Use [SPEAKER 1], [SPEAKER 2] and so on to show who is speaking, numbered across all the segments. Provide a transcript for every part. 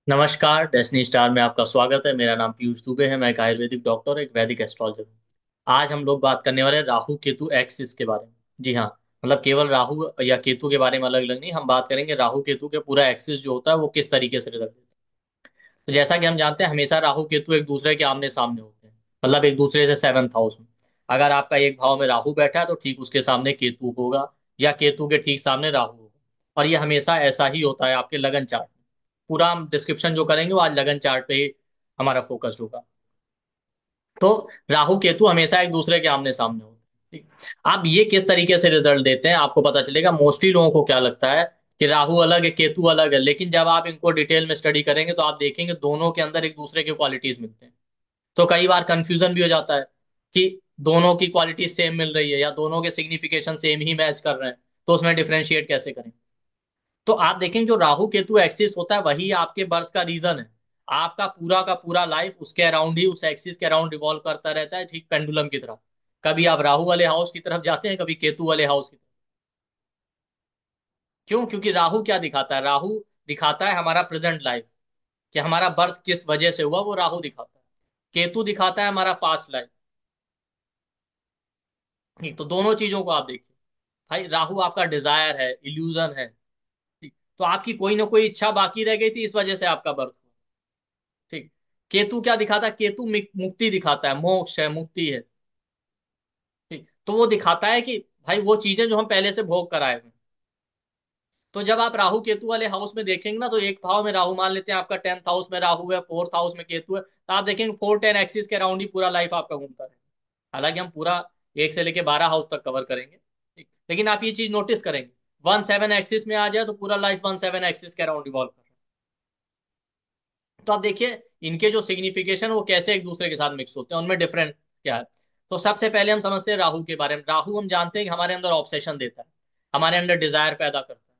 [SPEAKER 1] नमस्कार, destiny star में आपका स्वागत है। मेरा नाम पीयूष दुबे है। मैं एक आयुर्वेदिक डॉक्टर, एक वैदिक एस्ट्रोलॉजर हूँ। आज हम लोग बात करने वाले हैं राहु केतु एक्सिस के बारे में। जी हाँ, मतलब केवल राहु या केतु के बारे में अलग अलग नहीं, हम बात करेंगे राहु केतु के पूरा एक्सिस जो होता है वो किस तरीके से रिजल्ट देता है। तो जैसा कि हम जानते हैं, हमेशा राहु केतु एक दूसरे के आमने सामने होते हैं, मतलब एक दूसरे से सेवन्थ हाउस में। अगर आपका एक भाव में राहु बैठा है तो ठीक उसके सामने केतु होगा, या केतु के ठीक सामने राहु होगा। और ये हमेशा ऐसा ही होता है आपके लगन चार्ट में। पूरा हम डिस्क्रिप्शन जो करेंगे वो आज लगन चार्ट पे ही हमारा फोकस होगा। तो राहु केतु हमेशा एक दूसरे के आमने सामने होते हैं, ठीक। अब ये किस तरीके से रिजल्ट देते हैं आपको पता चलेगा। मोस्टली लोगों को क्या लगता है कि राहु अलग है केतु अलग है, लेकिन जब आप इनको डिटेल में स्टडी करेंगे तो आप देखेंगे दोनों के अंदर एक दूसरे के क्वालिटीज मिलते हैं। तो कई बार कंफ्यूजन भी हो जाता है कि दोनों की क्वालिटी सेम मिल रही है या दोनों के सिग्निफिकेशन सेम ही मैच कर रहे हैं, तो उसमें डिफरेंशिएट कैसे करें। तो आप देखेंगे जो राहु केतु एक्सिस होता है वही आपके बर्थ का रीजन है। आपका पूरा का पूरा लाइफ उसके अराउंड ही, उस एक्सिस के अराउंड रिवॉल्व करता रहता है, ठीक पेंडुलम की तरह। कभी आप राहु वाले हाउस की तरफ जाते हैं, कभी केतु वाले हाउस की तरफ। क्यों? क्योंकि राहु क्या दिखाता है? राहु दिखाता है हमारा प्रेजेंट लाइफ, कि हमारा बर्थ किस वजह से हुआ, वो राहु दिखाता है। केतु दिखाता है हमारा पास्ट लाइफ। ठीक, तो दोनों चीजों को आप देखिए। भाई राहु आपका डिजायर है, इल्यूजन है, ठीक। तो आपकी कोई ना कोई इच्छा बाकी रह गई थी, इस वजह से आपका बर्थ हुआ, ठीक। केतु क्या दिखाता है? केतु मुक्ति दिखाता है, मोक्ष है, मुक्ति है, ठीक। तो वो दिखाता है कि भाई वो चीजें जो हम पहले से भोग कर आए हुए हैं। तो जब आप राहु केतु वाले हाउस में देखेंगे ना, तो एक भाव में राहु मान लेते हैं, आपका 10th हाउस में राहु है, 4th हाउस में केतु है, तो आप देखेंगे 4-10 एक्सिस के अराउंड ही पूरा लाइफ आपका घूमता है। हालांकि हम पूरा 1 से लेके 12 हाउस तक कवर करेंगे, ठीक। लेकिन आप ये चीज नोटिस करेंगे, 1-7 एक्सिस में आ जाए तो पूरा लाइफ 1-7 एक्सिस के अराउंड रिवॉल्व कर रहा है। तो आप देखिए इनके जो सिग्निफिकेशन वो कैसे एक दूसरे के साथ मिक्स होते हैं, उनमें डिफरेंट क्या है। तो सबसे पहले हम समझते हैं राहु के बारे में। राहु हम जानते हैं कि हमारे अंदर ऑब्सेशन देता है, हमारे अंदर डिजायर पैदा करता है,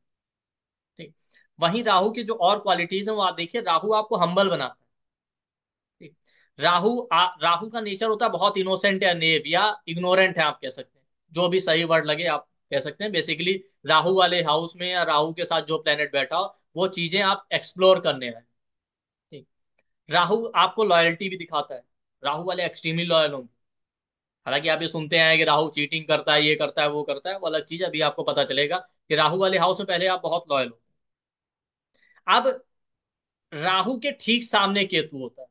[SPEAKER 1] ठीक। वहीं राहु की जो और क्वालिटीज है वो आप देखिए, राहु आपको हम्बल बनाता है, ठीक। राहु का नेचर होता है बहुत इनोसेंट या नेव या इग्नोरेंट है, आप कह सकते हैं। जो भी सही वर्ड लगे आप कह सकते हैं। बेसिकली राहु वाले हाउस में या राहु के साथ जो प्लेनेट बैठा हो, वो चीजें आप एक्सप्लोर करने हैं, ठीक। राहु आपको लॉयल्टी भी दिखाता है। राहु वाले एक्सट्रीमली लॉयल होंगे। हालांकि आप ये सुनते हैं कि राहु चीटिंग करता है, ये करता है, वो करता है, वो अलग चीज है। अभी आपको पता चलेगा कि राहु वाले हाउस में पहले आप बहुत लॉयल हो। अब राहु के ठीक सामने केतु होता है।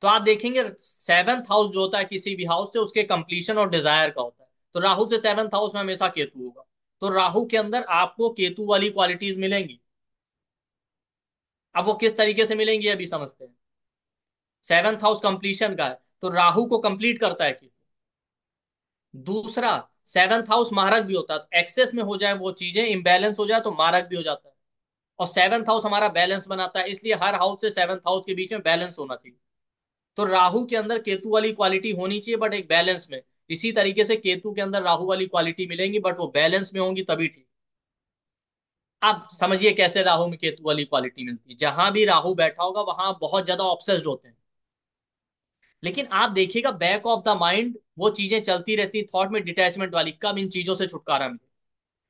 [SPEAKER 1] तो आप देखेंगे 7th हाउस जो होता है किसी भी हाउस से, उसके कंप्लीशन और डिजायर का होता है। तो राहु से 7th हाउस में हमेशा केतु होगा। तो राहु के अंदर आपको केतु वाली क्वालिटीज मिलेंगी। अब वो किस तरीके से मिलेंगी अभी समझते हैं। 7th हाउस कंप्लीशन का है, तो राहु को कंप्लीट करता है केतु। दूसरा, 7th हाउस मारक भी होता है, तो एक्सेस में हो जाए वो चीजें, इम्बैलेंस हो जाए तो मारक भी हो जाता है। और 7th हाउस हमारा बैलेंस बनाता है, इसलिए हर हाउस से 7th हाउस के बीच में बैलेंस होना चाहिए। तो राहु के अंदर केतु वाली क्वालिटी होनी चाहिए, बट एक बैलेंस में। इसी तरीके से केतु के अंदर राहु वाली क्वालिटी मिलेंगी, बट वो बैलेंस में होंगी तभी ठीक। अब समझिए कैसे राहु में केतु वाली क्वालिटी मिलती है। जहां भी राहु बैठा होगा वहां बहुत ज्यादा ऑब्सेस्ड होते हैं। लेकिन आप देखिएगा बैक ऑफ द माइंड वो चीजें चलती रहती, थॉट में डिटैचमेंट वाली, कब इन चीजों से छुटकारा मिले।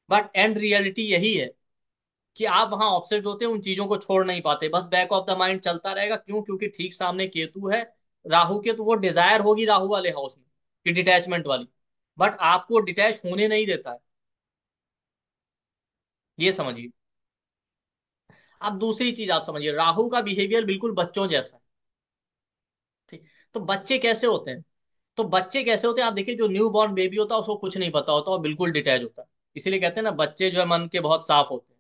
[SPEAKER 1] बट एंड रियलिटी यही है कि आप वहां ऑब्सेस्ड होते हैं, उन चीजों को छोड़ नहीं पाते, बस बैक ऑफ द माइंड चलता रहेगा। क्यों? क्योंकि ठीक सामने केतु है राहु के, तो वो डिजायर होगी राहु वाले हाउस में कि डिटैचमेंट वाली, बट आपको डिटैच होने नहीं देता है। ये समझिए। अब दूसरी चीज आप समझिए, राहु का बिहेवियर बिल्कुल बच्चों जैसा है, ठीक। तो बच्चे कैसे होते हैं? तो बच्चे कैसे होते हैं आप देखिए, जो न्यू बॉर्न बेबी होता है उसको कुछ नहीं पता होता और बिल्कुल डिटैच होता है। इसीलिए कहते हैं ना, बच्चे जो है मन के बहुत साफ होते हैं।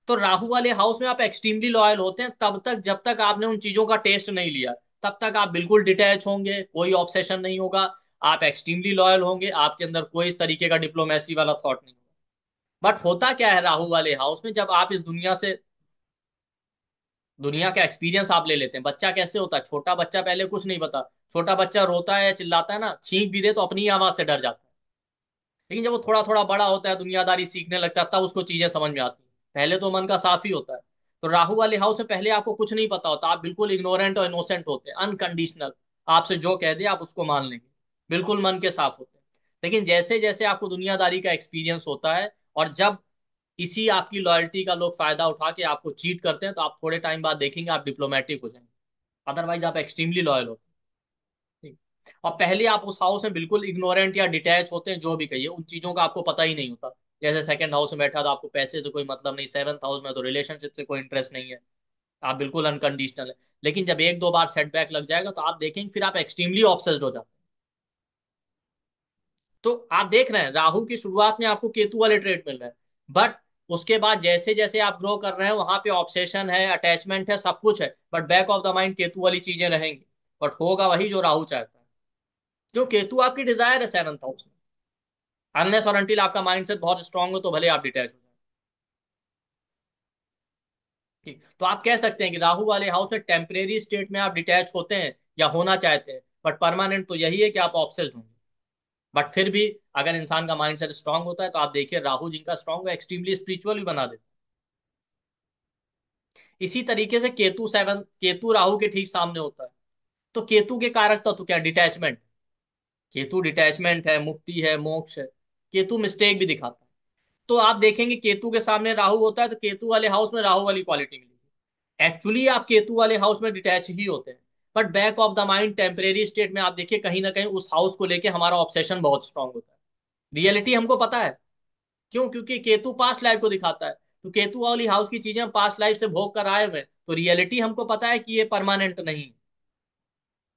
[SPEAKER 1] तो राहु वाले हाउस में आप एक्सट्रीमली लॉयल होते हैं तब तक जब तक आपने उन चीजों का टेस्ट नहीं लिया। तब तक आप बिल्कुल डिटैच होंगे, कोई ऑब्सेशन नहीं होगा। आप एक्सट्रीमली लॉयल होंगे, आपके अंदर कोई इस तरीके का डिप्लोमेसी वाला थॉट नहीं होगा। बट होता क्या है राहु वाले हाउस में, जब आप इस दुनिया से, दुनिया का एक्सपीरियंस आप ले लेते हैं। बच्चा कैसे होता है? छोटा बच्चा पहले कुछ नहीं पता। छोटा बच्चा रोता है या चिल्लाता है ना, छींक भी दे तो अपनी ही आवाज से डर जाता है। लेकिन जब वो थोड़ा थोड़ा बड़ा होता है, दुनियादारी सीखने लगता है, तब उसको चीजें समझ में आती है। पहले तो मन का साफ ही होता है। तो राहु वाले हाउस में पहले आपको कुछ नहीं पता होता, आप बिल्कुल इग्नोरेंट और इनोसेंट होते हैं, अनकंडीशनल। आपसे जो कह दे आप उसको मान लेंगे, बिल्कुल मन के साफ होते हैं। लेकिन जैसे जैसे आपको दुनियादारी का एक्सपीरियंस होता है, और जब इसी आपकी लॉयल्टी का लोग फायदा उठा के आपको चीट करते हैं, तो आप थोड़े टाइम बाद देखेंगे आप डिप्लोमेटिक हो जाएंगे। अदरवाइज आप एक्सट्रीमली लॉयल हो। ठीक। और पहले आप उस हाउस में बिल्कुल इग्नोरेंट या डिटैच होते हैं, जो भी कहिए, उन चीजों का आपको पता ही नहीं होता। जैसे सेकंड हाउस में बैठा तो आपको पैसे से कोई मतलब नहीं, सेवंथ हाउस में तो रिलेशनशिप से कोई इंटरेस्ट नहीं है, आप बिल्कुल अनकंडीशनल है। लेकिन जब एक दो बार सेटबैक लग जाएगा तो आप देखेंगे फिर आप एक्सट्रीमली ऑब्सेस्ड हो जाते हैं। तो आप देख रहे हैं राहु की शुरुआत में आपको केतु वाले ट्रेड मिल रहे हैं, बट उसके बाद जैसे जैसे आप ग्रो कर रहे हैं वहां पे ऑब्सेशन है, अटैचमेंट है, सब कुछ है, but back of the mind Ketu वाली चीजें रहेंगी। बट होगा वही जो राहु चाहता है। जो केतु आपकी डिजायर है सेवंथ हाउस में, अनलेस और अनटिल आपका माइंडसेट बहुत स्ट्रांग हो तो भले आप डिटैच हो जाए। ठीक, तो आप कह सकते हैं कि राहु वाले हाउस में टेम्परेरी स्टेट में आप डिटैच होते हैं या होना चाहते हैं, बट परमानेंट तो यही है कि आप ऑब्सेस्ड होंगे। बट फिर भी अगर इंसान का माइंडसेट स्ट्रांग होता है तो आप देखिए राहु जिनका स्ट्रांग है एक्सट्रीमली स्पिरिचुअल भी बना देते हैं। इसी तरीके से केतु सेवन, केतु राहु के ठीक सामने होता है। तो केतु के कारक तत्व क्या? डिटैचमेंट। केतु डिटैचमेंट है, मुक्ति है, मोक्ष है। केतु मिस्टेक भी दिखाता है। तो आप देखेंगे केतु के सामने राहु होता है तो केतु वाले हाउस में राहु वाली क्वालिटी मिलेगी। एक्चुअली आप केतु वाले हाउस में डिटैच ही होते हैं, but back of the mind temporary state में आप देखिए कहीं ना कहीं उस हाउस को लेके हमारा ऑब्सेशन बहुत स्ट्रांग होता है। रियलिटी हमको पता है। क्यों? क्योंकि केतु पास्ट लाइफ को दिखाता है। तो केतु वाली हाउस की चीजें हम पास्ट लाइफ से भोग कर आए हुए हैं, तो रियलिटी हमको पता है कि ये परमानेंट नहीं है।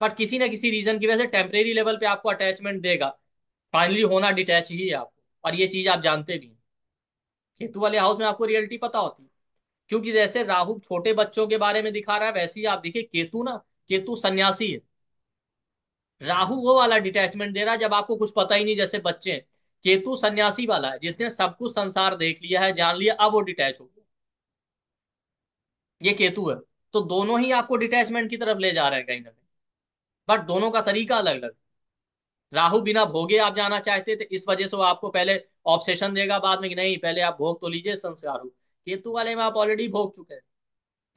[SPEAKER 1] बट किसी ना किसी रीजन की वजह से टेम्परेरी लेवल पे आपको अटैचमेंट देगा। फाइनली होना डिटैच ही है आपको, और ये चीज आप जानते भी हैं। केतु वाले हाउस में आपको रियलिटी पता होती है। क्योंकि जैसे राहु छोटे बच्चों के बारे में दिखा रहा है, वैसे ही आप देखिए केतु ना, केतु सन्यासी है। राहु वो वाला डिटैचमेंट दे रहा है जब आपको कुछ पता ही नहीं, जैसे बच्चे हैं। केतु सन्यासी वाला है जिसने सब कुछ संसार देख लिया है, जान लिया, अब वो डिटैच हो गया। ये केतु है। तो दोनों ही आपको डिटैचमेंट की तरफ ले जा रहे हैं कहीं ना कहीं, बट दोनों का तरीका अलग अलग। राहु बिना भोगे आप जाना चाहते थे, इस वजह से वो आपको पहले ऑब्सेशन देगा, बाद में कि नहीं पहले आप भोग तो लीजिए संस्कार हो। केतु वाले में आप ऑलरेडी भोग चुके हैं,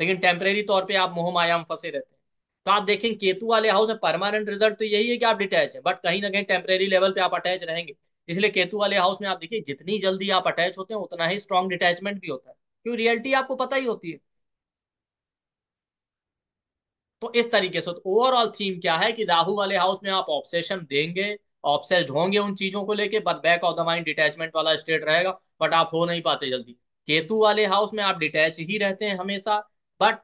[SPEAKER 1] लेकिन टेम्परेरी तौर पे आप मोह माया में फंसे रहते हैं। तो आप देखें केतु वाले हाउस में परमानेंट रिजल्ट तो यही है कि आप डिटैच है, बट कहीं ना कहीं टेम्परेरी लेवल पे आप अटैच रहेंगे। इसलिए केतु वाले हाउस में आप देखिए जितनी जल्दी आप अटैच होते हैं उतना ही स्ट्रॉन्ग डिटैचमेंट भी होता है, क्योंकि रियलिटी आपको पता ही होती है। तो इस तरीके से ओवरऑल थीम क्या है कि राहु वाले हाउस में आप ऑब्सेशन देंगे, ऑब्सेस्ड होंगे उन चीजों को लेके, but back of the mind detachment वाला स्टेट रहेगा, बट आप हो नहीं पाते जल्दी। केतु वाले हाउस में आप डिटैच ही रहते हैं हमेशा, बट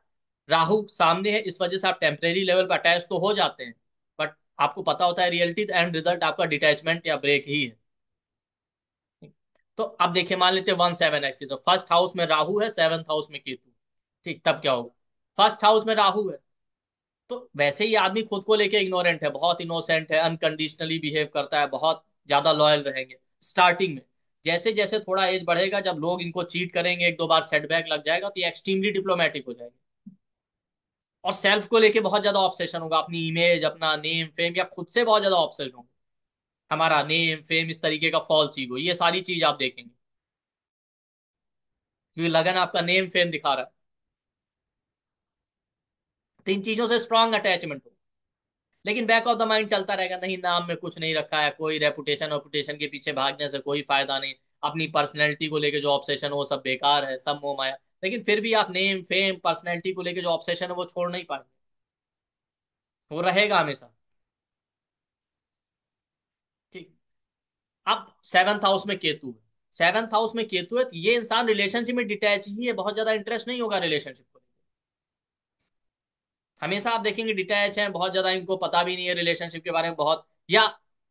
[SPEAKER 1] राहु सामने है, इस वजह से आप टेम्परेरी लेवल पर अटैच तो हो जाते हैं, बट आपको पता होता है रियलिटी एंड रिजल्ट आपका डिटैचमेंट या ब्रेक ही है। तो अब देखिए मान लेते हैं 1 7 एक्सिस, फर्स्ट हाउस में राहु है, सेवंथ हाउस में केतु। ठीक, तब क्या होगा? फर्स्ट हाउस में राहु है, तो वैसे ही आदमी खुद को लेके इग्नोरेंट है, बहुत इनोसेंट है, अनकंडीशनली बिहेव करता है, बहुत ज्यादा लॉयल रहेंगे स्टार्टिंग में। जैसे जैसे थोड़ा एज बढ़ेगा, जब लोग इनको चीट करेंगे, एक दो बार सेटबैक लग जाएगा, तो ये एक्सट्रीमली डिप्लोमेटिक हो जाएंगे। और सेल्फ को लेके बहुत ज्यादा ऑब्सेशन होगा, अपनी इमेज, अपना नेम फेम, या खुद से बहुत ज्यादा ऑब्सेशन होंगे। हमारा नेम फेम इस तरीके का फॉल्स ईगो, ये सारी चीज आप देखेंगे, क्योंकि लगन आपका नेम फेम दिखा रहा है। तो इन चीजों से स्ट्रांग अटैचमेंट हो। लेकिन बैक ऑफ द माइंड चलता रहेगा, नहीं नाम में कुछ नहीं रखा है, कोई रेपुटेशन वपुटेशन के पीछे भागने से कोई फायदा नहीं, अपनी पर्सनैलिटी को लेके जो ऑब्सेशन वो सब बेकार है, सब मोह माया। लेकिन फिर भी आप नेम फेम पर्सनैलिटी को लेके जो ऑब्सेशन है वो छोड़ नहीं पाएंगे, वो रहेगा हमेशा। ठीक। अब सेवंथ हाउस में केतु है, सेवंथ हाउस में केतु है, तो ये इंसान रिलेशनशिप में डिटैच ही है, बहुत ज्यादा इंटरेस्ट नहीं होगा रिलेशनशिप को। हमेशा आप देखेंगे डिटैच हैं, बहुत ज्यादा इनको पता भी नहीं है रिलेशनशिप के बारे में बहुत, या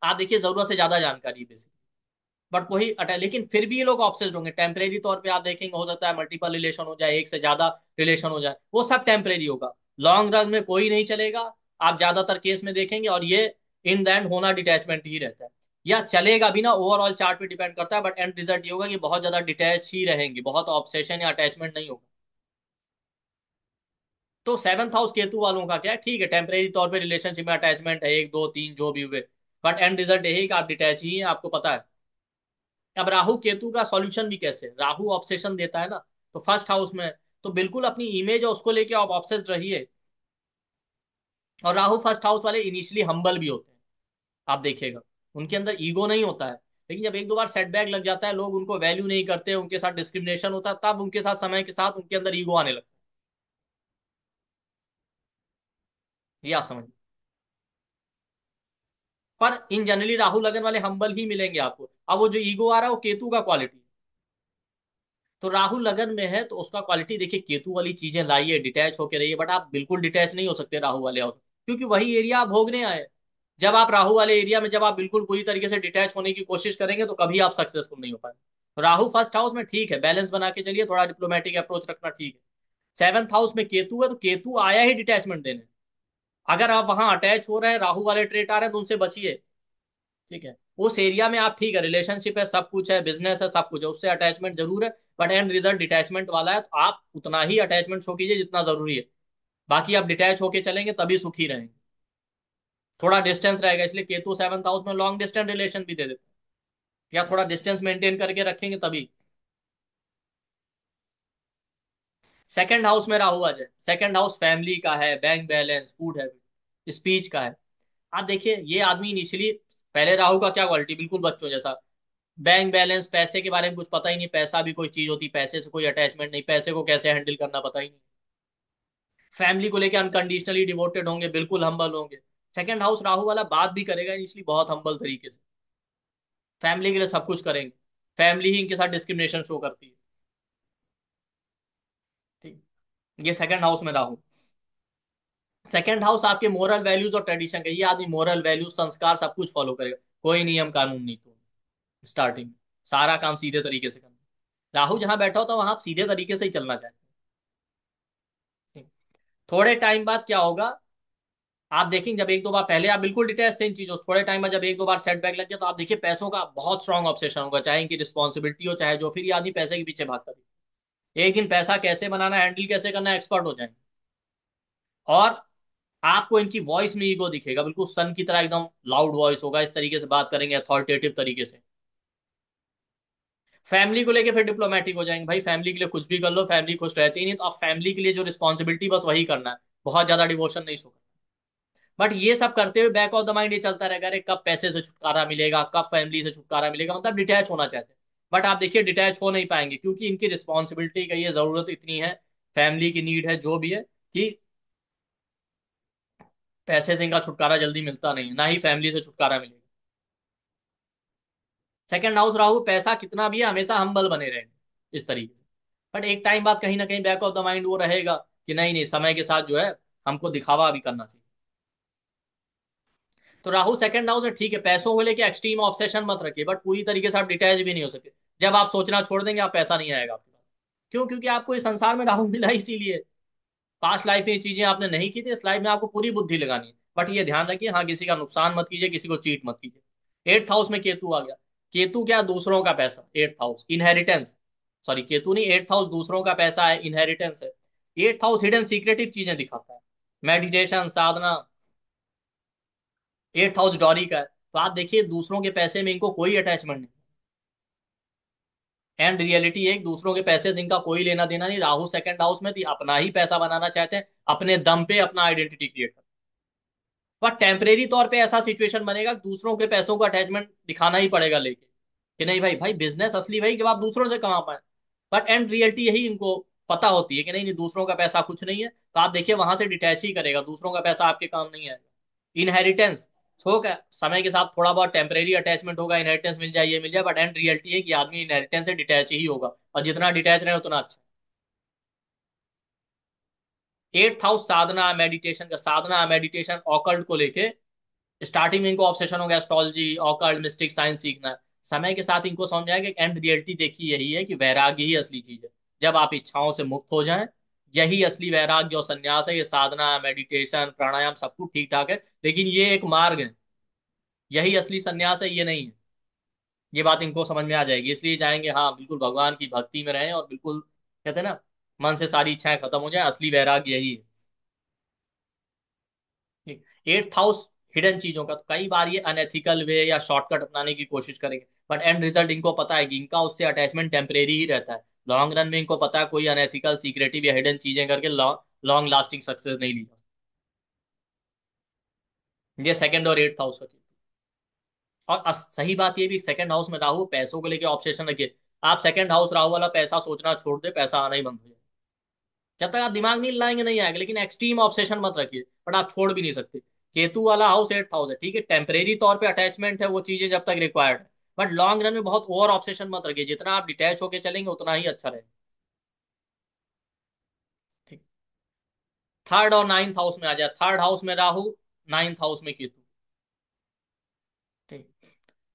[SPEAKER 1] आप देखिए जरूरत से ज्यादा जानकारी बेसिकली। बट वही अटैच, लेकिन फिर भी ये लोग ऑब्सेस्ड होंगे टेम्परेरी तौर पे। आप देखेंगे हो सकता है मल्टीपल रिलेशन हो जाए, एक से ज्यादा रिलेशन हो जाए, वो सब टेम्परेरी होगा, लॉन्ग रन में कोई नहीं चलेगा। आप ज्यादातर केस में देखेंगे, और ये इन द एंड होना डिटैचमेंट ही रहता है, या चलेगा भी ना, ओवरऑल चार्ट पे डिपेंड करता है, बट एंड रिजल्ट ये होगा कि बहुत ज्यादा डिटैच ही रहेंगे, बहुत ऑब्सेशन या अटैचमेंट नहीं होगा। तो सेवंथ हाउस केतु वालों का क्या है, ठीक है टेम्परेरी तौर पे रिलेशनशिप में अटैचमेंट है, एक दो तीन जो भी हुए, बट एंड रिजल्ट यही कि आप डिटैच ही हैं, आपको पता है। अब राहु केतु का सॉल्यूशन भी कैसे? राहु ऑब्सेशन देता है ना, तो फर्स्ट हाउस में, तो बिल्कुल अपनी इमेज है उसको लेके आप ऑब्सेस्ड रहिए। और राहु फर्स्ट हाउस वाले इनिशियली हम्बल भी होते हैं, आप देखिएगा उनके अंदर ईगो नहीं होता है, लेकिन जब एक दो बार सेटबैक लग जाता है, लोग उनको वैल्यू नहीं करते, उनके साथ डिस्क्रिमिनेशन होता है, तब उनके साथ समय के साथ उनके अंदर ईगो आने लगता है। ये आप समझ। पर इन जनरली राहुल लगन वाले हम्बल ही मिलेंगे आपको। अब वो जो ईगो आ रहा है वो केतु का क्वालिटी है। तो राहुल लगन में है तो उसका क्वालिटी देखिए, केतु वाली चीजें लाइए, डिटैच होके रहिए, बट आप बिल्कुल डिटैच नहीं हो सकते राहु वाले हाउस, क्योंकि वही एरिया आप भोगने आए। जब आप राहु वाले एरिया में जब आप बिल्कुल पूरी तरीके से डिटैच होने की कोशिश करेंगे तो कभी आप सक्सेसफुल नहीं हो पाए। राहु फर्स्ट हाउस में ठीक है, बैलेंस बना के चलिए, थोड़ा डिप्लोमेटिक अप्रोच रखना ठीक है। सेवंथ हाउस में केतु है, तो केतु आया ही डिटैचमेंट देने। अगर आप वहां अटैच हो रहे हैं, राहु वाले ट्रेट आ रहे हैं, तो उनसे बचिए। ठीक है, उस एरिया में आप ठीक है, रिलेशनशिप है, सब कुछ है, बिजनेस है, सब कुछ है, उससे अटैचमेंट जरूर है, बट एंड रिजल्ट डिटैचमेंट वाला है, तो आप उतना ही अटैचमेंट शो कीजिए जितना जरूरी है। बाकी आप डिटैच होके चलेंगे तभी सुखी रहेंगे। थोड़ा डिस्टेंस रहेगा, इसलिए केतु सेवंथ हाउस में लॉन्ग डिस्टेंस रिलेशन भी दे देते हैं, या थोड़ा डिस्टेंस मेंटेन करके रखेंगे तभी। सेकंड हाउस में राहु आ जाए, सेकंड हाउस फैमिली का है, bank balance, food habit, speech का है। आप देखिए ये आदमी इनिशियली, पहले राहु का क्या क्वालिटी, बिल्कुल बच्चों जैसा, बैंक बैलेंस, पैसे के बारे में कुछ पता ही नहीं, पैसा भी कोई चीज होती, पैसे से कोई अटैचमेंट नहीं, पैसे को कैसे हैंडल करना पता ही नहीं। फैमिली को लेकर अनकंडीशनली डिवोटेड होंगे, बिल्कुल हम्बल होंगे। सेकंड हाउस राहु वाला बात भी करेगा इसलिए बहुत हम्बल तरीके से, फैमिली के लिए सब कुछ करेंगे, फैमिली ही इनके साथ डिस्क्रिमिनेशन शो करती है। ठीक, ये सेकंड हाउस में राहु। सेकंड हाउस आपके मोरल वैल्यूज और ट्रेडिशन का, ये आदमी मोरल वैल्यूज, संस्कार, सब कुछ फॉलो करेगा, कोई नियम कानून नहीं तो स्टार्टिंग में सारा काम सीधे तरीके से करना। राहु जहां बैठा होता है वहां आप सीधे तरीके से ही चलना चाहते हैं। थोड़े टाइम बाद क्या होगा, आप देखेंगे जब एक दो बार, पहले आप बिल्कुल डिटेच थे इन चीजों, थोड़े टाइम बाद जब एक दो बार सेटबैक लग गया तो आप देखिए पैसों का बहुत स्ट्रांग ऑब्सेशन होगा, चाहे इनकी रिस्पॉन्सिबिलिटी हो चाहे जो, फिर ये आदमी पैसे के पीछे भागता है। एक दिन पैसा कैसे बनाना, हैंडल कैसे करना, एक्सपर्ट हो जाएंगे। और आपको इनकी वॉइस में ईगो दिखेगा, बिल्कुल सन की तरह एकदम लाउड वॉइस होगा, इस तरीके से बात करेंगे अथॉरिटेटिव तरीके से। फैमिली को लेके फिर डिप्लोमेटिक हो जाएंगे, भाई फैमिली के लिए कुछ भी कर लो, फैमिली खुश रहती ही नहीं, तो आप फैमिली के लिए जो रिस्पॉन्सिबिलिटी बस वही करना है, बहुत ज्यादा डिवोशन नहीं शो। बट ये सब करते हुए बैक ऑफ द माइंड ये चलता रहेगा, अरे कब पैसे से छुटकारा मिलेगा, कब फैमिली से छुटकारा मिलेगा, मतलब डिटैच होना चाहते हैं। बट आप देखिए डिटैच हो नहीं पाएंगे, क्योंकि इनकी रिस्पॉन्सिबिलिटी का ये जरूरत इतनी है, फैमिली की नीड है जो भी है, कि पैसे से इनका छुटकारा जल्दी मिलता नहीं है, ना ही फैमिली से छुटकारा मिलेगा। सेकंड हाउस राहु, पैसा कितना भी है हमेशा हम्बल बने रहेंगे इस तरीके से। बट एक टाइम बाद कहीं ना कहीं बैक ऑफ द माइंड वो रहेगा कि नहीं नहीं, समय के साथ जो है हमको दिखावा भी करना चाहिए। तो राहु सेकंड हाउस है, ठीक है, पैसों को लेके एक्सट्रीम ऑब्सेशन मत रखिए, बट पूरी तरीके से आप डिटैच भी नहीं हो सकते। जब आप सोचना छोड़ देंगे, आप पैसा नहीं आएगा आपके पास। क्यों? क्योंकि आपको इस संसार में राहु मिला ही इसीलिए। पास्ट लाइफ में ये चीजें आपने नहीं की थी, इस लाइफ में आपको पूरी बुद्धि लगानी है, बट ये ध्यान रखिए, हाँ किसी का नुकसान मत कीजिए, किसी को चीट मत कीजिए। एट्थ हाउस में केतु आ गया। केतु क्या, दूसरों का पैसा, eighth house inheritance, sorry Ketu नहीं, एट्थ हाउस दूसरों का पैसा है, इनहेरिटेंस है। एट्थ हाउस हिडन सीक्रेटिव चीजें दिखाता है, मेडिटेशन, साधना। एट्थ हाउस डॉरी का है, तो आप देखिए दूसरों के पैसे में इनको कोई अटैचमेंट नहीं। एंड रियलिटी एक, दूसरों के पैसे से इनका कोई लेना देना नहीं। राहु सेकंड हाउस में थी, अपना ही पैसा बनाना चाहते हैं, अपने दम पे अपना आइडेंटिटी क्रिएट कर। पर टेम्परेरी तौर पे ऐसा सिचुएशन बनेगा कि दूसरों के पैसों को अटैचमेंट दिखाना ही पड़ेगा लेके, कि नहीं भाई, भाई बिजनेस असली भाई जब आप दूसरों से कमा पाए। बट एंड रियलिटी यही इनको पता होती है कि नहीं नहीं, दूसरों का पैसा कुछ नहीं है, तो आप देखिए वहां से डिटैच ही करेगा, दूसरों का पैसा आपके काम नहीं आएगा। इनहेरिटेंस, होगा समय के साथ थोड़ा बहुत टेम्परेरी अटैचमेंट होगा, इनहेरिटेंस मिल जाए, ये मिल जाए, बट एंड रियलिटी है कि आदमी इनहेरिटेंस से डिटैच ही होगा, और जितना डिटैच रहे उतना अच्छा। एट्थ हाउस साधना मेडिटेशन का, साधना मेडिटेशन ऑकल्ट को लेके स्टार्टिंग में इनको ऑब्सेशन हो गया, एस्ट्रोलॉजी, ऑकल्ट, मिस्टिक साइंस सीखना है। समय के साथ इनको समझ आएगा कि एंड रियलिटी देखिए यही है कि वैराग्य ही असली चीज है। जब आप इच्छाओं से मुक्त हो जाएं, यही असली वैराग्य और संन्यास है। ये साधना मेडिटेशन प्राणायाम सब कुछ ठीक ठाक है, लेकिन ये एक मार्ग है, यही असली संन्यास है, ये नहीं है। ये बात इनको समझ में आ जाएगी, इसलिए चाहेंगे हाँ बिल्कुल भगवान की भक्ति में रहें, और बिल्कुल कहते हैं ना, मन से सारी इच्छाएं खत्म हो जाए, असली वैराग्य यही है। ठीक, एट्थ हाउस हिडन चीजों का, तो कई बार ये अनएथिकल वे या शॉर्टकट अपनाने की कोशिश करेंगे, बट एंड रिजल्ट इनको पता है कि इनका उससे अटैचमेंट टेम्परेरी ही रहता है। लॉन्ग रन में इनको पता है कोई अनएथिकल सीक्रेटिव या हिडन चीजें करके लॉन्ग लास्टिंग सक्सेस नहीं ली जा सकती। ये सेकंड और एट्थ हाउस का चीज। और सही बात ये भी, सेकंड हाउस में राहु, पैसों को लेके ऑब्सेशन रखिए। आप सेकंड हाउस राहु वाला पैसा सोचना छोड़ दे, पैसा आना ही बंद हो जाए। जब तक आप दिमाग नहीं लाएंगे नहीं आएगा, लेकिन एक्सट्रीम ऑब्सेशन मत रखिए, बट आप छोड़ भी नहीं सकते। केतु वाला हाउस 8 हाउस है, ठीक है, टेम्परेरी तौर पे अटैचमेंट है, वो चीजें जब तक रिक्वायर्ड है। बट लॉन्ग रन में बहुत ओवर ऑब्सेशन मत रखिए, जितना आप डिटैच होके चलेंगे उतना ही अच्छा रहेगा। ठीक। थर्ड और नाइन्थ हाउस में आ जाए, थर्ड हाउस में राहु, नाइन्थ हाउस में केतु। ठीक।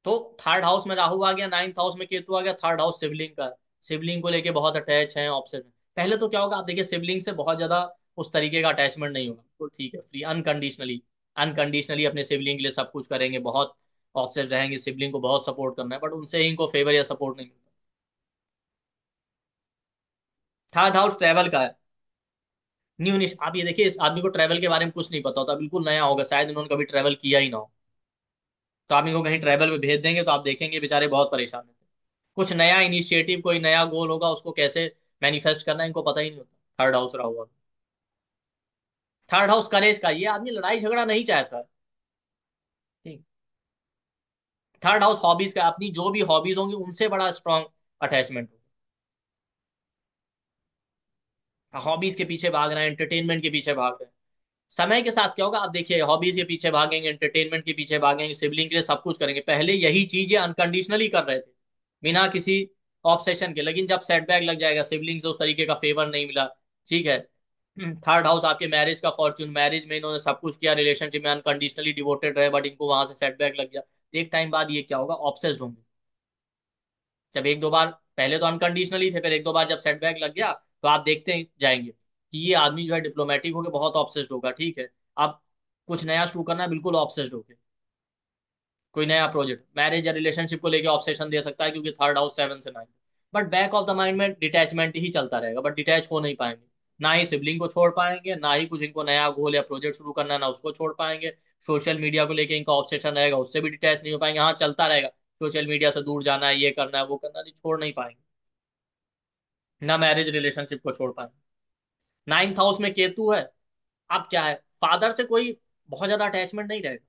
[SPEAKER 1] तो थर्ड हाउस में राहु आ गया, नाइन्थ हाउस में केतु आ गया, थर्ड हाउस शिवलिंग का है। शिवलिंग को लेके बहुत अटैच है, ऑप्शन में। पहले तो क्या होगा, आप देखिए शिवलिंग से बहुत ज्यादा उस तरीके का अटैचमेंट नहीं होगा, तो ठीक है, फ्री, अनकंडीशनली। अनकंडीशनली अपने सिबलिंग के लिए सब कुछ करेंगे, बहुत ऑप्शन रहेंगे, सिबलिंग को बहुत सपोर्ट करना है, बट उनसे ही इनको फेवर या सपोर्ट नहीं मिलता। थर्ड हाउस ट्रैवल का है। न्यू निश, आप ये देखिए, इस आदमी को ट्रैवल के बारे में कुछ नहीं पता होता, बिल्कुल नया होगा, शायद इन्होंने कभी ट्रैवल किया ही ना हो। तो आप इनको कहीं ट्रैवल में भेज देंगे तो आप देखेंगे बेचारे बहुत परेशान हैं। कुछ नया इनिशिएटिव, कोई नया गोल होगा, उसको कैसे मैनिफेस्ट करना है इनको पता ही नहीं होता, थर्ड हाउस रहा हुआ। थर्ड हाउस करेज का, ये आदमी लड़ाई झगड़ा नहीं चाहता। ठीक। थर्ड हाउस हॉबीज का, अपनी जो भी हॉबीज होंगी उनसे बड़ा स्ट्रांग अटैचमेंट होगा। हॉबीज के पीछे भाग रहे हैं, एंटरटेनमेंट के पीछे भाग रहे हैं। समय के साथ क्या होगा, आप देखिए, हॉबीज के पीछे भागेंगे, एंटरटेनमेंट के पीछे भागेंगे, सिबलिंग के लिए सब कुछ करेंगे, पहले यही चीजें अनकंडीशनली कर रहे थे, बिना किसी ऑब्सेशन के, लेकिन जब सेटबैक लग जाएगा, सिबलिंग से उस तरीके का फेवर नहीं मिला, ठीक है, थर्ड हाउस आपके मैरिज का फॉर्च्यून, मैरिज में इन्होंने सब कुछ किया, रिलेशनशिप में अनकंडीशनली डिवोटेड रहे, बट इनको वहां से सेटबैक लग गया, एक टाइम बाद ये क्या होगा, ऑब्सेस्ड होंगे। जब एक दो बार, पहले तो अनकंडीशनली थे, फिर एक दो बार जब सेटबैक लग गया, तो आप देखते ही जाएंगे कि ये आदमी जो है डिप्लोमेटिक होकर बहुत ऑब्सेस्ड होगा, ठीक है। अब कुछ नया शुरू करना है, बिल्कुल ऑब्सेस्ड होके, कोई नया प्रोजेक्ट, मैरिज या रिलेशनशिप को लेके ऑब्सेशन दे सकता है, क्योंकि थर्ड हाउस 7 से 9। But back of the mind में डिटैचमेंट ही चलता रहेगा, बट डिटैच हो नहीं पाएंगे, ना ही सिबलिंग को छोड़ पाएंगे, ना ही कुछ इनको नया गोल या प्रोजेक्ट शुरू करना है, ना उसको छोड़ पाएंगे। सोशल मीडिया को लेके इनका ऑब्सेशन रहेगा, उससे भी डिटैच नहीं हो पाएंगे, हाँ चलता रहेगा, सोशल मीडिया से दूर जाना है, ये करना है, वो करना है, नहीं छोड़ नहीं पाएंगे। ना मैरिज रिलेशनशिप को छोड़ पाएंगे। नाइन्थ हाउस में केतु है। अब क्या है, फादर से कोई बहुत ज्यादा अटैचमेंट नहीं रहेगा,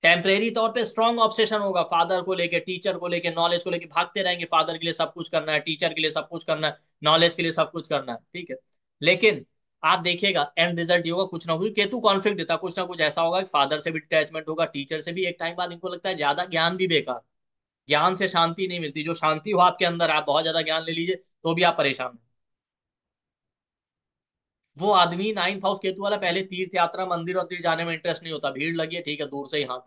[SPEAKER 1] टेम्परेरी तौर पे स्ट्रांग ऑब्सेशन होगा, फादर को लेके, टीचर को लेके, नॉलेज को लेके भागते रहेंगे, फादर के लिए सब कुछ करना है, टीचर के लिए सब कुछ करना है, नॉलेज के लिए सब कुछ करना है, ठीक है। लेकिन आप देखिएगा एंड रिजल्ट ये होगा, कुछ ना कुछ केतु कॉन्फ्लिक्ट देता है, कुछ ना कुछ ऐसा होगा कि फादर से भी अटैचमेंट होगा, टीचर से भी, एक टाइम बाद इनको लगता है ज्यादा ज्ञान भी बेकार, ज्ञान से शांति नहीं मिलती, जो शांति हो आपके अंदर, आप बहुत ज्यादा ज्ञान ले लीजिए तो भी आप परेशान हैं। वो आदमी नाइन्थ हाउस केतु वाला पहले तीर्थ यात्रा, मंदिर वंदिर जाने में इंटरेस्ट नहीं होता, भीड़ लगी है ठीक है, दूर से ही हाथ।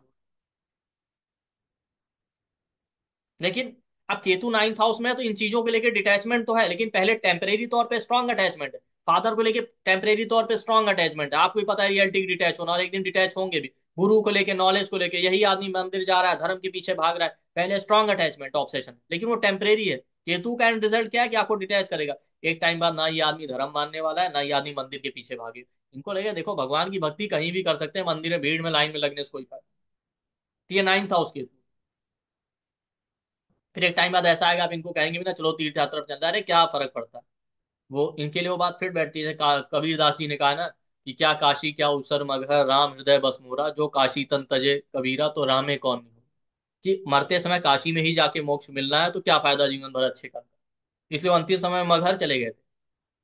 [SPEAKER 1] लेकिन अब केतु नाइन्थ हाउस में है, तो इन चीजों को लेकर डिटैचमेंट तो है, लेकिन पहले टेम्परेरी तौर पे स्ट्रांग अटैचमेंट है, फादर को लेके टेम्परेरी तौर पे स्ट्रांग अटैचमेंट है, आपको ही पता है रियलिटी डिटैच होना, और एक दिन डिटैच होंगे भी। गुरु को लेके, नॉलेज को लेके, यही आदमी मंदिर जा रहा है, धर्म के पीछे भाग रहा है, पहले स्ट्रांग अटैचमेंट ऑब्सेशन, लेकिन वो टेम्परेरी है। केतु का एंड रिजल्ट क्या है कि आपको डिटैच करेगा, एक टाइम बाद ना ये आदमी धर्म मानने वाला है, ना ये आदमी मंदिर के पीछे भागे। इनको लगेगा देखो, भगवान की भक्ति कहीं भी कर सकते हैं, मंदिर में भीड़ में लाइन में लगने से कोई फायदा नहीं। तो ये नाइन्थ हाउस केतु। फिर एक टाइम बाद ऐसा आएगा, आप इनको कहेंगे भी ना चलो तीर्थ यात्रा पर चलता है, अरे क्या फर्क पड़ता है, वो इनके लिए वो बात फिर बैठती है, कबीर दास जी ने कहा ना कि क्या काशी क्या उसर मगहर, राम हृदय बस मोरा, जो काशी तन तजे कबीरा, तो रामे कौन नहीं हो। कि मरते समय काशी में ही जाके मोक्ष मिलना है, तो क्या फायदा जीवन भर अच्छे करना, इसलिए वो अंतिम समय में मगहर चले गए थे।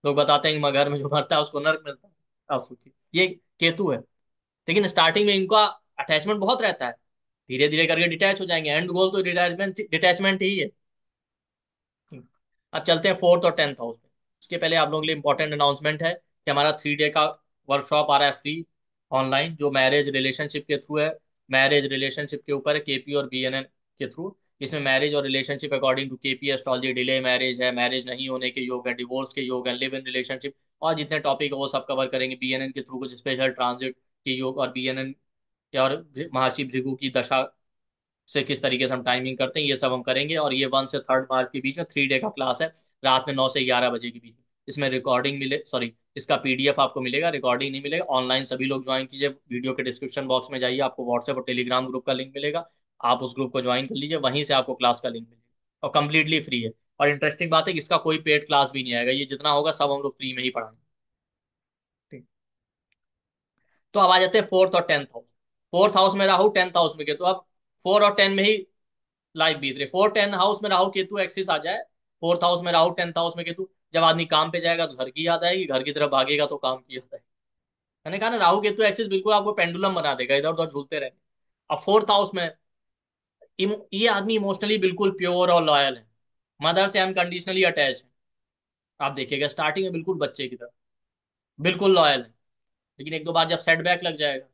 [SPEAKER 1] लोग बताते हैं कि मगहर में जो मरता है उसको नर्क मिलता है। आप सोचिए, ये केतु है। लेकिन स्टार्टिंग में इनका अटैचमेंट बहुत रहता है, धीरे धीरे करके डिटैच हो जाएंगे, एंड गोल तो डिटैचमेंट डिटैचमेंट ही है। अब चलते हैं फोर्थ और टेंथ हाउस में। उसके पहले आप लोगों के लिए इंपॉर्टेंट अनाउंसमेंट है कि हमारा 3 डे का वर्कशॉप आ रहा है फ्री, ऑनलाइन, जो मैरिज रिलेशनशिप के थ्रू है। मैरिज रिलेशनशिप के ऊपर है, केपी और बीएनएन के थ्रू। इसमें मैरिज और relationship according to KP astrology, delay marriage है, मैरिज नहीं होने के योग है, डिवोर्स के योग है, लिव इन रिलेशनशिप, और जितने टॉपिक है वो सब कवर करेंगे। बीएनएन के थ्रू कुछ स्पेशल ट्रांजिट के योग, और बीएनएन और महर्षि भृगु की दशा से किस तरीके से हम टाइमिंग करते हैं, ये सब हम करेंगे। और ये 1 से 3 मार्च के बीच में 3 डे का क्लास है, रात में 9 से 11 बजे के बीच में। इसमें रिकॉर्डिंग मिले, सॉरी, इसका पीडीएफ आपको मिलेगा, रिकॉर्डिंग नहीं मिलेगा। ऑनलाइन सभी लोग ज्वाइन कीजिए, वीडियो के डिस्क्रिप्शन बॉक्स में जाइए, आपको व्हाट्सएप और टेलीग्राम ग्रुप का लिंक मिलेगा, आप उस ग्रुप को ज्वाइन कर लीजिए, वहीं से आपको क्लास का लिंक मिलेगा, और कंप्लीटली फ्री है। और इंटरेस्टिंग बात है कि इसका कोई पेड क्लास भी नहीं आएगा, ये जितना होगा सब हम लोग फ्री में ही पढ़ाएंगे। ठीक। तो अब आ जाते हैं फोर्थ और टेंथ हाउस। फोर्थ हाउस में राहु, टेंथ हाउस में केतु। अब 4 और 10 में ही लाइफ बीत रही। 4 10 हाउस में राहु केतु एक्सिस आ जाए, 4th हाउस में राहु, 10th हाउस में केतु, जब आदमी काम पे जाएगा तो घर की याद आएगी, घर की तरफ भागेगा तो काम की याद आएगी। मैंने कहा ना, राहु केतु एक्सिस बिल्कुल आपको पेंडुलम बना देगा, इधर उधर झूलते रहेंगे। अब 4th हाउस में ये आदमी इमोशनली बिल्कुल प्योर और लॉयल है, मदर से अनकंडीशनली अटैच है। आप देखिएगा स्टार्टिंग में बिल्कुल बच्चे की तरह बिल्कुल लॉयल है, लेकिन एक दो बार जब सेटबैक लग जाएगा,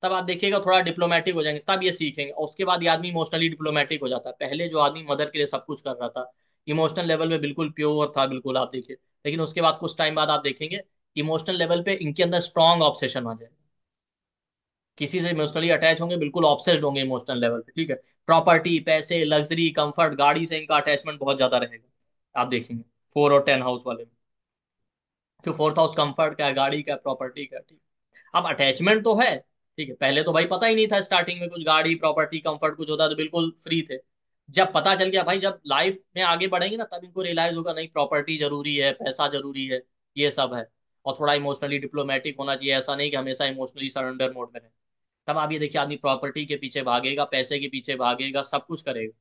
[SPEAKER 1] तब आप देखिएगा थोड़ा डिप्लोमेटिक हो जाएंगे, तब ये सीखेंगे, और उसके बाद ये आदमी इमोशनली डिप्लोमेटिक हो जाता है। पहले जो आदमी मदर के लिए सब कुछ कर रहा था, इमोशनल लेवल पे बिल्कुल प्योर था, बिल्कुल आप देखिए, लेकिन उसके बाद कुछ टाइम बाद आप देखेंगे इमोशनल लेवल पे इनके अंदर स्ट्रांग ऑब्सेशन आ जाएगा, किसी से इमोशनली अटैच होंगे, बिल्कुल ऑब्सेस्ड होंगे इमोशनल लेवल पे, ठीक है। प्रॉपर्टी, पैसे, लग्जरी, कंफर्ट, गाड़ी से इनका अटैचमेंट बहुत ज्यादा रहेगा, आप देखेंगे 4 और 10 हाउस वाले में। तो 4th हाउस कंफर्ट का है, गाड़ी का, प्रॉपर्टी का, ठीक। अब अटैचमेंट तो है, ठीक है, पहले तो भाई पता ही नहीं था, स्टार्टिंग में कुछ गाड़ी, प्रॉपर्टी, कंफर्ट कुछ होता तो बिल्कुल फ्री थे। जब पता चल गया भाई, जब लाइफ में आगे बढ़ेंगे ना, तब इनको रियलाइज होगा नहीं, प्रॉपर्टी जरूरी है, पैसा जरूरी है, ये सब है। और थोड़ा इमोशनली डिप्लोमेटिक होना चाहिए, ऐसा नहीं कि हमेशा इमोशनली सरेंडर मोड में रहे। तब आप ये देखिए, आदमी प्रॉपर्टी के पीछे भागेगा, पैसे के पीछे भागेगा, सब कुछ करेगा,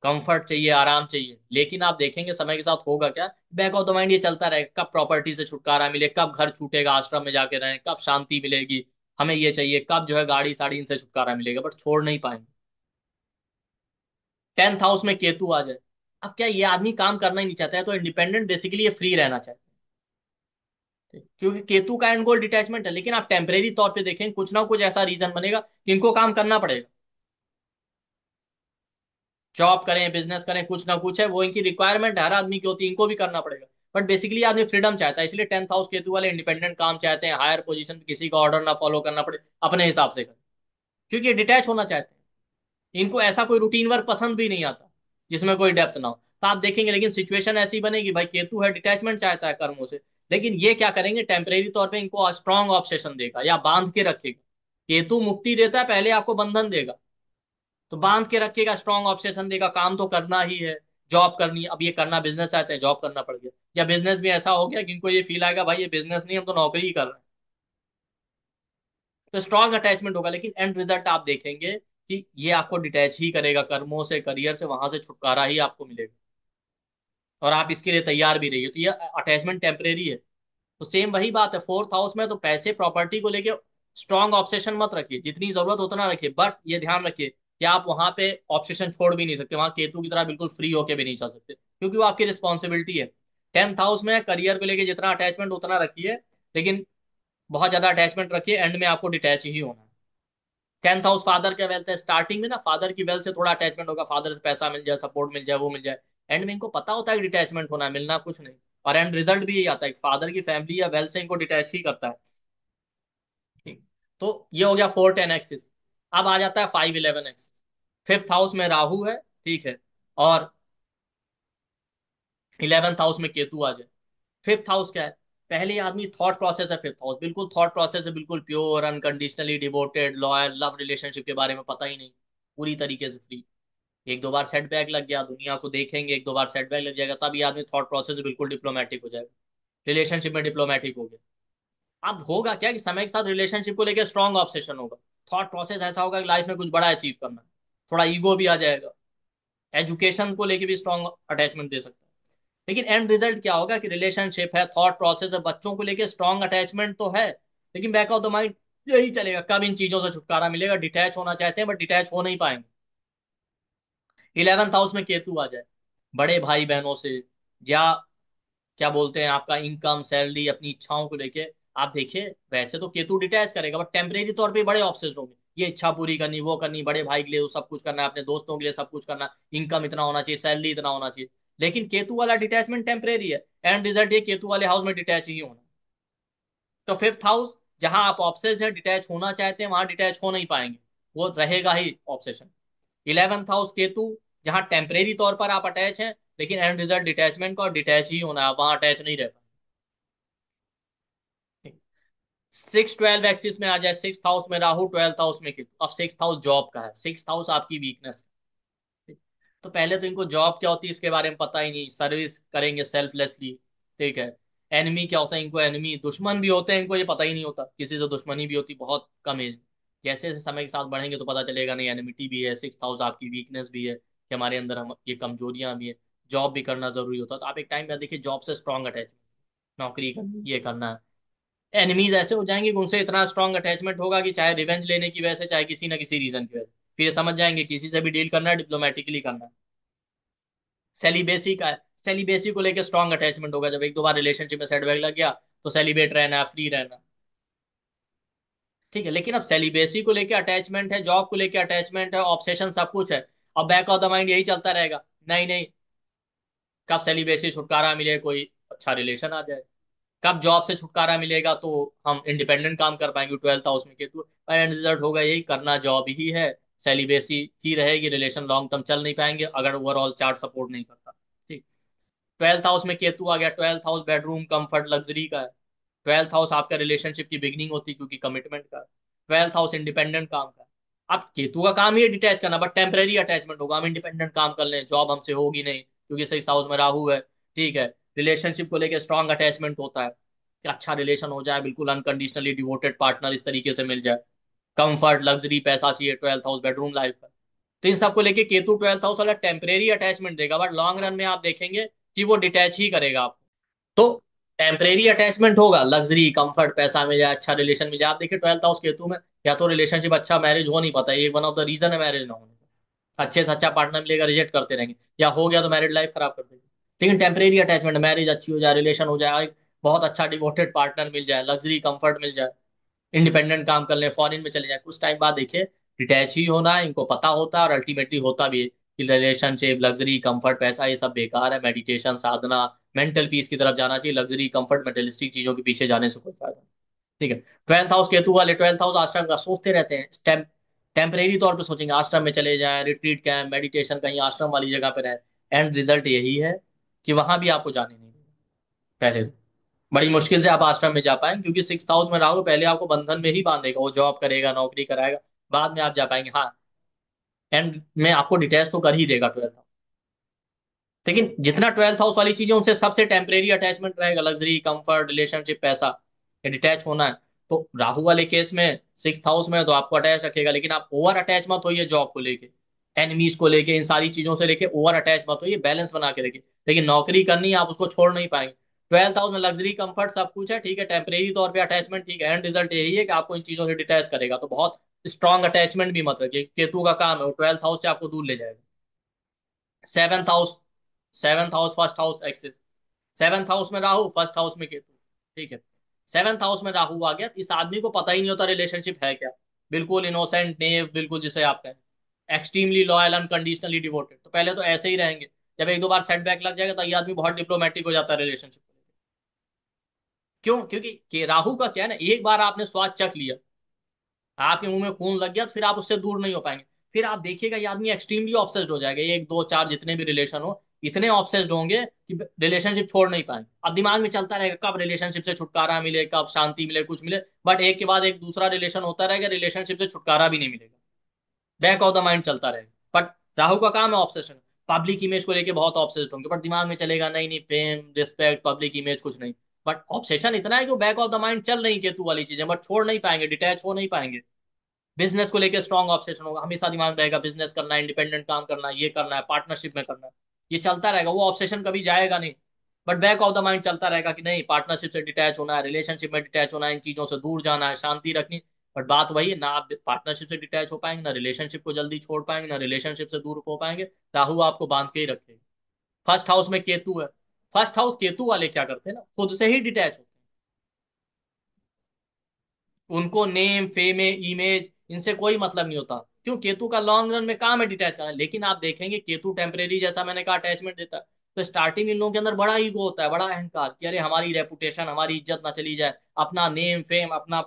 [SPEAKER 1] कंफर्ट चाहिए, आराम चाहिए। लेकिन आप देखेंगे समय के साथ होगा क्या, बैक ऑफ द माइंड ये चलता रहेगा, कब प्रॉपर्टी से छुटकारा मिले, कब घर छूटेगा, आश्रम में जाके रहें, कब शांति मिलेगी, हमें ये चाहिए, कब जो है गाड़ी साड़ी इनसे छुटकारा मिलेगा, बट छोड़ नहीं पाएंगे। 10th हाउस में केतु आ जाए, अब क्या, ये आदमी काम करना ही नहीं चाहता है, तो इंडिपेंडेंट बेसिकली ये फ्री रहना चाहता है, क्योंकि केतु का एंड गोल डिटैचमेंट है। लेकिन आप टेम्परेरी तौर पे देखें, कुछ ना कुछ ऐसा रीजन बनेगा कि इनको काम करना पड़ेगा, जॉब करें, बिजनेस करें, कुछ ना कुछ है, वो इनकी रिक्वायरमेंट है, हर आदमी की होती है, इनको भी करना पड़ेगा। बट बेसिकली आदमी फ्रीडम चाहता है, इसलिए 10th हाउस केतु वाले इंडिपेंडेंट काम चाहते हैं, हायर पोजीशन पे किसी का ऑर्डर ना फॉलो करना पड़े, अपने हिसाब से करें, क्योंकि ये डिटैच होना चाहते हैं। इनको ऐसा कोई रूटीन वर्क पसंद भी नहीं आता जिसमें कोई डेप्थ ना हो। तो आप देखेंगे, लेकिन सिचुएशन ऐसी बनेगी, भाई केतु है, डिटैचमेंट चाहता है कर्मों से, लेकिन ये क्या करेंगे, टेम्परेरी तौर पे इनको स्ट्रांग ऑब्सेशन देगा या बांध के रखेगा। केतु मुक्ति देता है, पहले आपको बंधन देगा, तो बांध के रखेगा, स्ट्रॉन्ग ऑब्सेशन देगा, काम तो करना ही है, जॉब करनी है। अब ये करना बिजनेस चाहते हैं, जॉब करना पड़ गया, या बिजनेस भी ऐसा हो गया कि इनको ये फील आएगा भाई ये बिजनेस नहीं, हम तो नौकरी ही कर रहे हैं, तो स्ट्रॉन्ग अटैचमेंट होगा। लेकिन एंड रिजल्ट आप देखेंगे कि ये आपको डिटैच ही करेगा कर्मों से, करियर से, वहां से छुटकारा ही आपको मिलेगा, और आप इसके लिए तैयार भी रहिए। तो ये अटैचमेंट टेम्परेरी है। तो सेम वही बात है 4th हाउस में, तो पैसे प्रॉपर्टी को लेके स्ट्रांग ऑब्सेशन मत रखिए, जितनी जरूरत उतना रखिए, बट ये ध्यान रखिए कि आप वहां पे ऑब्सेशन छोड़ भी नहीं सकते, वहां केतु की तरह बिल्कुल फ्री होके भी नहीं चल सकते, क्योंकि वो आपकी रिस्पॉन्सिबिलिटी है। 10th हाउस में करियर को लेके जितना अटैचमेंट उतना रखिए, लेकिन बहुत ज्यादा अटैचमेंट रखिए, एंड में आपको डिटैच ही होना है। 10th हाउस फादर का वेल्थ है, स्टार्टिंग में ना फादर की वेल्थ से थोड़ा अटैचमेंट होगा, फादर से पैसा मिल जाए, सपोर्ट मिल जाए, वो मिल जाए। एंड में इनको पता होता है कि डिटैचमेंट होना है, मिलना कुछ नहीं। और एंड रिजल्ट भी यही आता है, फादर की फैमिली या वेल्थ से इनको डिटैच ही करता है, ठीक। तो ये हो गया 4 10 एक्सिस। अब आ जाता है 5 11 एक्सिस। 5th हाउस में राहु है, ठीक है, और 11th हाउस में केतु आ जाए। 5th हाउस क्या है, पहले आदमी थॉट प्रोसेस है, 5th हाउस बिल्कुल थॉट प्रोसेस है, बिल्कुल pure, unconditionally devoted, loyal, love relationship के बारे में पता ही नहीं, पूरी तरीके से फ्री। एक दो बार सेटबैक लग गया, दुनिया को देखेंगे, एक दो बार सेटबैक लग जाएगा, तब ये आदमी थॉट प्रोसेस में बिल्कुल डिप्लोमेटिक हो जाएगा, रिलेशनशिप में डिप्लोमेटिक हो गया। अब होगा क्या कि समय के साथ रिलेशनशिप को लेकर स्ट्रॉन्ग ऑब्सेशन होगा, थॉट प्रोसेस ऐसा होगा कि लाइफ में कुछ बड़ा अचीव करना है, थोड़ा ईगो भी आ जाएगा, एजुकेशन को लेकर भी स्ट्रॉन्ग अटैचमेंट दे सकता है। लेकिन एंड रिजल्ट क्या होगा कि रिलेशनशिप है, थॉट प्रोसेस है, बच्चों को लेकर स्ट्रॉन्ग अटैचमेंट तो है, लेकिन बैक ऑफ द माइंड यही चलेगा, कब इन चीजों से छुटकारा मिलेगा, डिटैच होना चाहते हैं बट डिटैच हो नहीं पाएंगे। 11th हाउस में केतु आ जाए, बड़े भाई बहनों से, या क्या बोलते हैं, आपका इनकम, सैलरी, अपनी इच्छाओं को लेके, आप देखिए वैसे तो केतु डिटैच करेगा, बट टेम्परेरी तौर पे बड़े ऑब्सेस्ड होंगे, ये इच्छा पूरी करनी, वो करनी, बड़े भाई के लिए वो सब कुछ करना है, अपने दोस्तों के लिए सब कुछ करना, इनकम इतना होना चाहिए, सैलरी इतना होना चाहिए। लेकिन केतु वाला डिटैचमेंट टेम्परेरी है, एंड रिजल्ट ये केतु वाले हाउस में डिटैच ही होना। तो 5th हाउस, जहां आप ऑब्सेस्ड है, डिटैच होना चाहते हैं, वहां डिटैच हो नहीं पाएंगे, वो रहेगा ही ऑब्सेशन। 11th हाउस केतु, जहां टेम्परेरी तौर पर आप अटैच हैं, लेकिन एंड रिजल्ट डिटैचमेंट का, और डिटैच ही होना है, वहां अटैच नहीं रह 6 12 एक्सिस में आ जाए, 6th हाउस में राहु, 12th हाउस में केतु। अब 6th हाउस जॉब का है, 6th हाउस आपकी वीकनेस है। तो पहले तो इनको जॉब क्या होती है इसके बारे में पता ही नहीं, सर्विस करेंगे सेल्फलेसली, ठीक है। एनिमी क्या होता है, इनको एनिमी दुश्मन भी होते हैं, इनको ये पता ही नहीं होता, किसी से दुश्मनी भी होती बहुत कम एज में। जैसे जैसे समय के साथ बढ़ेंगे तो पता चलेगा नहीं एनिमिटी भी है, 6th हाउस आपकी वीकनेस भी है कि हमारे अंदर हम ये कमजोरियां भी है। जॉब भी करना जरूरी होता है, तो आप एक टाइम पे देखिए जॉब से स्ट्रांग अटैचमेंट, नौकरी करनी, ये करना है। एनिमीज ऐसे हो जाएंगे कि उनसे इतना स्ट्रांग अटैचमेंट होगा कि चाहे रिवेंज लेने की वजह से, चाहे किसी ना किसी रीजन की वजह से, फिर ये समझ जाएंगे किसी से भी डील करना है डिप्लोमेटिकली करना है। सेलिबेसी का है, सेलिबेसी को लेकर स्ट्रांग अटैचमेंट होगा। जब एक दो बार रिलेशनशिप में सेटबैक लग गया तो सेलिब्रेट रहना, फ्री रहना। ठीक है, लेकिन अब सेलिबेसी को लेके अटैचमेंट है, जॉब को लेके अटैचमेंट है, ऑब्सेशन सब कुछ है। अब बैक ऑफ द माइंड यही चलता रहेगा, नहीं नहीं, कब सेलिबेसी छुटकारा मिले, कोई अच्छा रिलेशन आ जाए, कब जॉब से छुटकारा मिलेगा तो हम इंडिपेंडेंट काम कर पाएंगे। 12th हाउस में केतु, एंड रिजल्ट होगा यही, करना जॉब ही है, सेलिबेसी ही रहेगी, रिलेशन लॉन्ग टर्म चल नहीं पाएंगे अगर ओवरऑल चार्ट सपोर्ट नहीं करता। ठीक। 12th हाउस में केतु आ गया, 12th house bedroom comfort luxury का है। 12th हाउस आपका रिलेशनशिप की बिगनिंग होती है क्योंकि कमिटमेंट का। 12th हाउस इंडिपेंडेंट काम का। अब केतु का काम ही है डिटैच करना, बट टेम्परेरी अटैचमेंट होगा, हम इंडिपेंडेंट काम कर लें, जॉब हमसे होगी नहीं क्योंकि 6th हाउस में राहु है। ठीक है। रिलेशनशिप को लेकर स्ट्रॉन्ग अटैचमेंट होता है कि अच्छा रिलेशन हो जाए, बिल्कुल अनकंडीशनली डिवोटेड पार्टनर इस तरीके से मिल जाए। कंफर्ट लग्जरी पैसा चाहिए, 12th हाउस बेडरूम लाइफ का। तो इन सबको लेके केतु 12th हाउस वाला टेम्परेरी अटैचमेंट देगा, बट लॉन्ग रन में आप देखेंगे कि वो डिटैच ही करेगा आपको। तो टेम्परेरी अटैचमेंट होगा, लग्जरी कंफर्ट पैसा मिल जाए, अच्छा रिलेशन मिल जाए। आप देखिए 12th हाउस केतु में, या तो रिलेशनशिप अच्छा, मैरिज हो नहीं पाता, ये वन ऑफ द रीजन है मैरिज ना होने का। अच्छे से अच्छा पार्टनर मिलेगा, रिजेक्ट करते रहेंगे, या हो गया तो मैरिड लाइफ खराब कर देगी। लेकिन टेम्परेरी अटैचमेंट, मैरिज अच्छी हो जाए, रिलेशन हो जाए, बहुत अच्छा डिवोटेड पार्टनर मिल जाए, लग्जरी कंफर्ट मिल जाए, इंडिपेंडेंट काम कर ले, फॉरेन में चले जाए, कुछ टाइम बाद देखिए डिटैच ही होना है, इनको पता होता है और अल्टीमेटली होता भी है कि रिलेशनशिप लग्जरी कंफर्ट पैसा ये सब बेकार है, मेडिटेशन साधना, मेंटल पीस की तरफ जाना चाहिए, लग्जरी कंफर्ट मेटेरियलिस्टिक चीजों के पीछे जाने से कोई फायदा नहीं। ठीक है। 12th हाउस केतु वाले 12th हाउस आश्रम का सोचते रहते हैं, टेम्परेरी तौर पे सोचेंगे आश्रम में चले जाएं, रिट्रीट कैंप, मेडिटेशन, कहीं आश्रम वाली जगह पे रहे। एंड रिजल्ट यही है कि वहां भी आपको जाने नहीं देगा। पहले तो बड़ी मुश्किल से आप आश्रम में जा पाएंगे क्योंकि 6th हाउस में राहु पहले आपको बंधन में ही बांधेगा, वो जॉब करेगा, नौकरी कराएगा, बाद में आप जा पाएंगे। हाँ, एंड में आपको डिटैच तो कर ही देगा 12th हाउस। लेकिन जितना 12th हाउस वाली चीजें उनसे सबसे टेम्परेरी अटैचमेंट रहेगा, लग्जरी कंफर्ट रिलेशनशिप पैसा, ये डिटैच होना है। तो राहु वाले केस में 6th हाउस में तो आपको अटैच रखेगा, लेकिन आप ओवर अटैच मत होइए जॉब को लेके, एनिमीज को लेके, इन सारी चीजों से लेके ओवर अटैच मत होइए, बैलेंस बना के रखिए। लेकिन नौकरी करनी है, आप उसको छोड़ नहीं पाएंगे। 12th हाउस में लग्जरी कंफर्ट सब कुछ है, ठीक है, टेम्परेरी तौर पे अटैचमेंट, ठीक है, एंड रिजल्ट यही है कि आपको इन चीजों से डिटैच करेगा। तो बहुत स्ट्रॉन्ग अटैचमेंट भी मत रखिए, केतु का काम है वो 12th हाउस से आपको दूर ले जाएगा। 7th house, 7th house first house axis, 7th house में राहु, फर्स्ट हाउस में केतु। ठीक है। 7th हाउस में राहु आ गया तो इस आदमी को पता ही नहीं होता रिलेशनशिप है क्या, बिल्कुल इनोसेंट नेव, बिल्कुल जिसे आप कहें एक्सट्रीमली लॉयल, अनकंडीशनली डिवोटेड। तो पहले तो ऐसे ही रहेंगे, जब एक दो बार सेटबैक लग जाएगा तो ये आदमी बहुत डिप्लोमेटिक हो जाता है रिलेशनशिप को लेकर। क्यों? क्योंकि राहु का क्या है ना, एक बार आपने स्वाद चख लिया, आपके मुंह में खून लग गया तो फिर आप उससे दूर नहीं हो पाएंगे। फिर आप देखिएगा ये आदमी एक्सट्रीमली ऑब्सेस्ड हो जाएगा, एक दो चार जितने भी रिलेशन हो, इतने ऑब्सेस्ड होंगे कि रिलेशनशिप छोड़ नहीं पाएंगे। अब दिमाग में चलता रहेगा कब रिलेशनशिप से छुटकारा मिले, कब शांति मिले, कुछ मिले, बट एक के बाद एक दूसरा रिलेशन होता रहेगा, रिलेशनशिप से छुटकारा भी नहीं मिलेगा, बैक ऑफ द माइंड चलता रहेगा। बट राहु का काम है ऑब्सेशन, पब्लिक इमेज को लेके बहुत ऑब्सेस्ड होंगे, बट दिमाग में चलेगा नहीं नहीं, फेम रिस्पेक्ट पब्लिक इमेज कुछ नहीं। बट ऑब्सेशन इतना है कि बैक ऑफ द माइंड चल रही केतु वाली चीजें, बट छोड़ नहीं पाएंगे, डिटैच हो नहीं पाएंगे। बिजनेस को लेके स्ट्रॉन्ग ऑब्सेशन होगा, हमेशा दिमाग में रहेगा बिजनेस करना है, इंडिपेंडेंट काम करना है, ये करना है, पार्टनरशिप में करना है, ये चलता रहेगा, वो ऑब्सेशन कभी जाएगा नहीं। But back of the mind चलता रहेगा कि नहीं, पार्टनरशिप से डिटैच होना है, रिलेशनशिप में डिटैच होना है, इन चीजों से दूर जाना है, शांति रखनी। बट बात वही है ना, आप पार्टनरशिप से डिटैच हो पाएंगे ना, रिलेशनशिप को जल्दी छोड़ पाएंगे ना, रिलेशनशिप से दूर हो पाएंगे। राहु आपको बांध के ही रखेगा। फर्स्ट हाउस में केतु है, फर्स्ट हाउस केतु वाले क्या करते हैं ना, खुद से ही डिटैच होते हैं, उनको नेम फेम इमेज इनसे कोई मतलब नहीं होता। क्यों? केतु का लॉन्ग रन में काम है डिटैच करना। लेकिन आप देखेंगे केतु टेम्परेरी, जैसा मैंने कहा, अटैचमेंट देता है। तो स्टार्टिंग में इन लोगों के अंदर बड़ा ईगो होता है, बड़ा अहंकार कि अरे हमारी रेपुटेशन, हमारी इज्जत ना चली जाए, अपना नेम फेम, अपना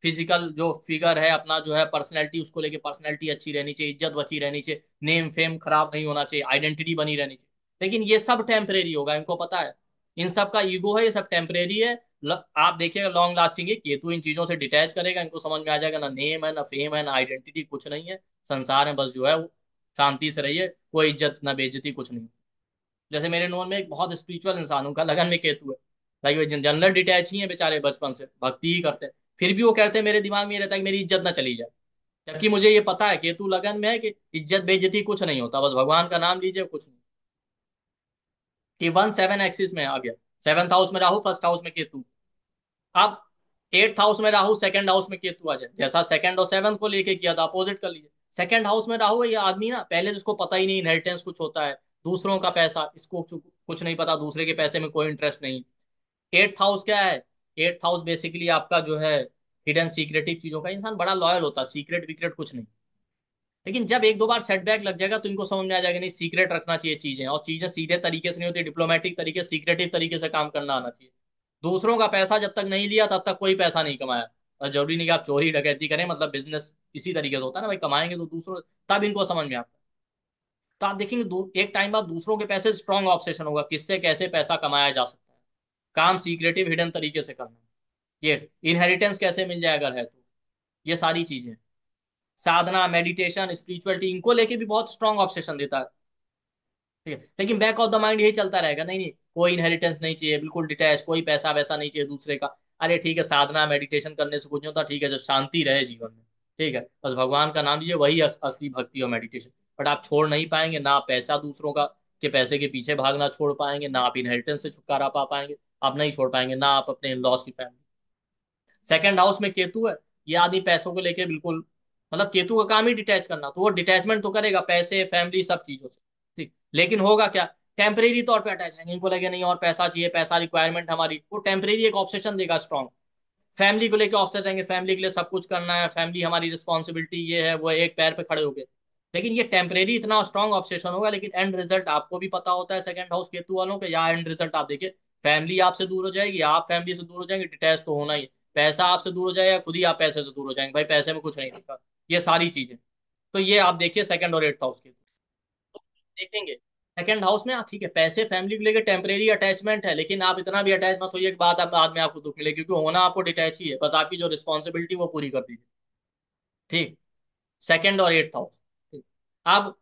[SPEAKER 1] फिजिकल जो फिगर है, अपना जो है पर्सनैलिटी, उसको लेके पर्सनैलिटी अच्छी रहनी चाहिए, इज्जत बची रहनी चाहिए, नेम फेम खराब नहीं होना चाहिए, आइडेंटिटी बनी रहनी चाहिए। लेकिन ये सब टेम्परेरी होगा, इनको पता है, इन सब का ईगो है, ये सब टेम्परेरी है। आप देखिएगा लॉन्ग लास्टिंग है, केतु इन चीजों से डिटैच करेगा, इनको समझ में आ जाएगा ना नेम है, ना फेम है, ना आइडेंटिटी, कुछ नहीं है संसार में, बस जो है वो शांति से रहिए, कोई इज्जत ना बेइज्जती कुछ नहीं। जैसे मेरे नोन में एक बहुत स्पिरिचुअल इंसान, उनका लगन में केतु है, लाइक वे जनरल डिटैच ही है बेचारे, बचपन से भक्ति ही करते हैं, फिर भी वो कहते हैं मेरे दिमाग में ये रहता है कि मेरी इज्जत ना चली जाए, जबकि मुझे ये पता है केतु लगन में है कि इज्जत बेइज्जती कुछ नहीं होता, बस भगवान का नाम लीजिए, कुछ नहीं। कि 1 7 एक्सिस में आ गया, 7th हाउस में राहु, 1st हाउस में केतु। अब 8th हाउस में राहु, 2nd हाउस में केतु आ जाए, जैसा 2nd और 7th को लेके किया था अपोजिट कर लीजिए। 2nd हाउस में राहु है, ये आदमी ना पहले जिसको पता ही नहीं इनहेरिटेंस कुछ होता है, दूसरों का पैसा इसको कुछ नहीं पता, दूसरे के पैसे में कोई इंटरेस्ट नहीं। 8th हाउस क्या है? 8th हाउस बेसिकली आपका जो है हिडन सीक्रेटिव चीजों का, इंसान बड़ा लॉयल होता है, सीक्रेट विक्रेट कुछ नहीं। लेकिन जब एक दो बार सेटबैक लग जाएगा तो इनको समझ में आ जाएगा नहीं, सीक्रेट रखना चाहिए चीजें, और चीजें सीधे तरीके से नहीं होती, डिप्लोमेटिक तरीके, सीक्रेटिव तरीके से काम करना आना चाहिए। दूसरों का पैसा जब तक नहीं लिया तब तक कोई पैसा नहीं कमाया। और जरूरी नहीं कि आप चोरी डकैती करें, मतलब बिजनेस इसी तरीके से होता है ना भाई, कमाएंगे तो दूसरों, तब इनको समझ में आता है। तो आप देखेंगे एक टाइम बाद दूसरों के पैसे स्ट्रांग ऑब्सेशन होगा, किससे कैसे पैसा कमाया जा सकता है, काम सीक्रेटिव हिडन तरीके से करना, ये इनहेरिटेंस कैसे मिल जाए अगर है तो, ये सारी चीजें, साधना, मेडिटेशन, स्पिरिचुअलिटी, इनको लेके भी बहुत स्ट्रांग ऑब्सेशन देता है। ठीक है, लेकिन बैक ऑफ द माइंड यही चलता रहेगा, नहीं नहीं कोई इनहेरिटेंस नहीं चाहिए, बिल्कुल डिटैच, कोई पैसा वैसा नहीं चाहिए दूसरे का। अरे ठीक है, साधना मेडिटेशन करने से कुछ नहीं होता, ठीक है, जब शांति रहे जीवन में, ठीक है, बस भगवान का नाम लीजिए, वही असली भक्ति और मेडिटेशन। बट आप छोड़ नहीं पाएंगे ना, आप पैसा दूसरों का के पैसे के पीछे भागना छोड़ पाएंगे, ना आप इनहेरिटेंस से छुटकारा पा पाएंगे, आप नहीं छोड़ पाएंगे, ना आप अपने इन लॉस की फैमिली। 2nd हाउस में केतु है, ये आदमी पैसों को लेके बिल्कुल, मतलब केतु का काम ही डिटैच करना, तो वो डिटैचमेंट तो करेगा पैसे फैमिली सब चीजों से। ठीक, लेकिन होगा क्या, टेम्परेरी तौर पे अटैच रहेंगे, इनको लगे नहीं और पैसा चाहिए, पैसा रिक्वायरमेंट हमारी, वो टेम्परेरी एक ऑब्सेशन देगा स्ट्रॉन्ग। फैमिली को लेकर ऑब्सेस रहेंगे, फैमिली के लिए सब कुछ करना है, फैमिली हमारी रिस्पॉन्सिबिलिटी, ये है वो है, एक पैर पे खड़े हो गए। लेकिन ये टेम्परेरी इतना स्ट्रॉन्ग ऑब्सेशन होगा, लेकिन एंड रिजल्ट आपको भी पता होता है 2nd हाउस केतु वालों के, या एंड रिजल्ट आप देखिए, फैमिली आपसे दूर हो जाएगी, आप फैमिली से दूर हो जाएंगे, डिटैच तो होना ही है। पैसा आपसे दूर हो जाएगा, खुद ही आप पैसे से दूर हो जाएंगे, भाई पैसे में कुछ नहीं रखा, ये सारी चीजें। तो ये आप देखिए 2nd और 8th हाउस के देखेंगे। 2nd हाउस में आप ठीक है, पैसे फैमिली को लेकर टेम्परेरी अटैचमेंट है, लेकिन आप इतना भी अटैच मत होइए कि बाद में आपको दुख मिले, क्योंकि होना आपको डिटैच ही है, बस आपकी जो रिस्पॉन्सिबिलिटी वो पूरी कर दीजिए। ठीक, 2nd और 8th हाउस। ठीक, अब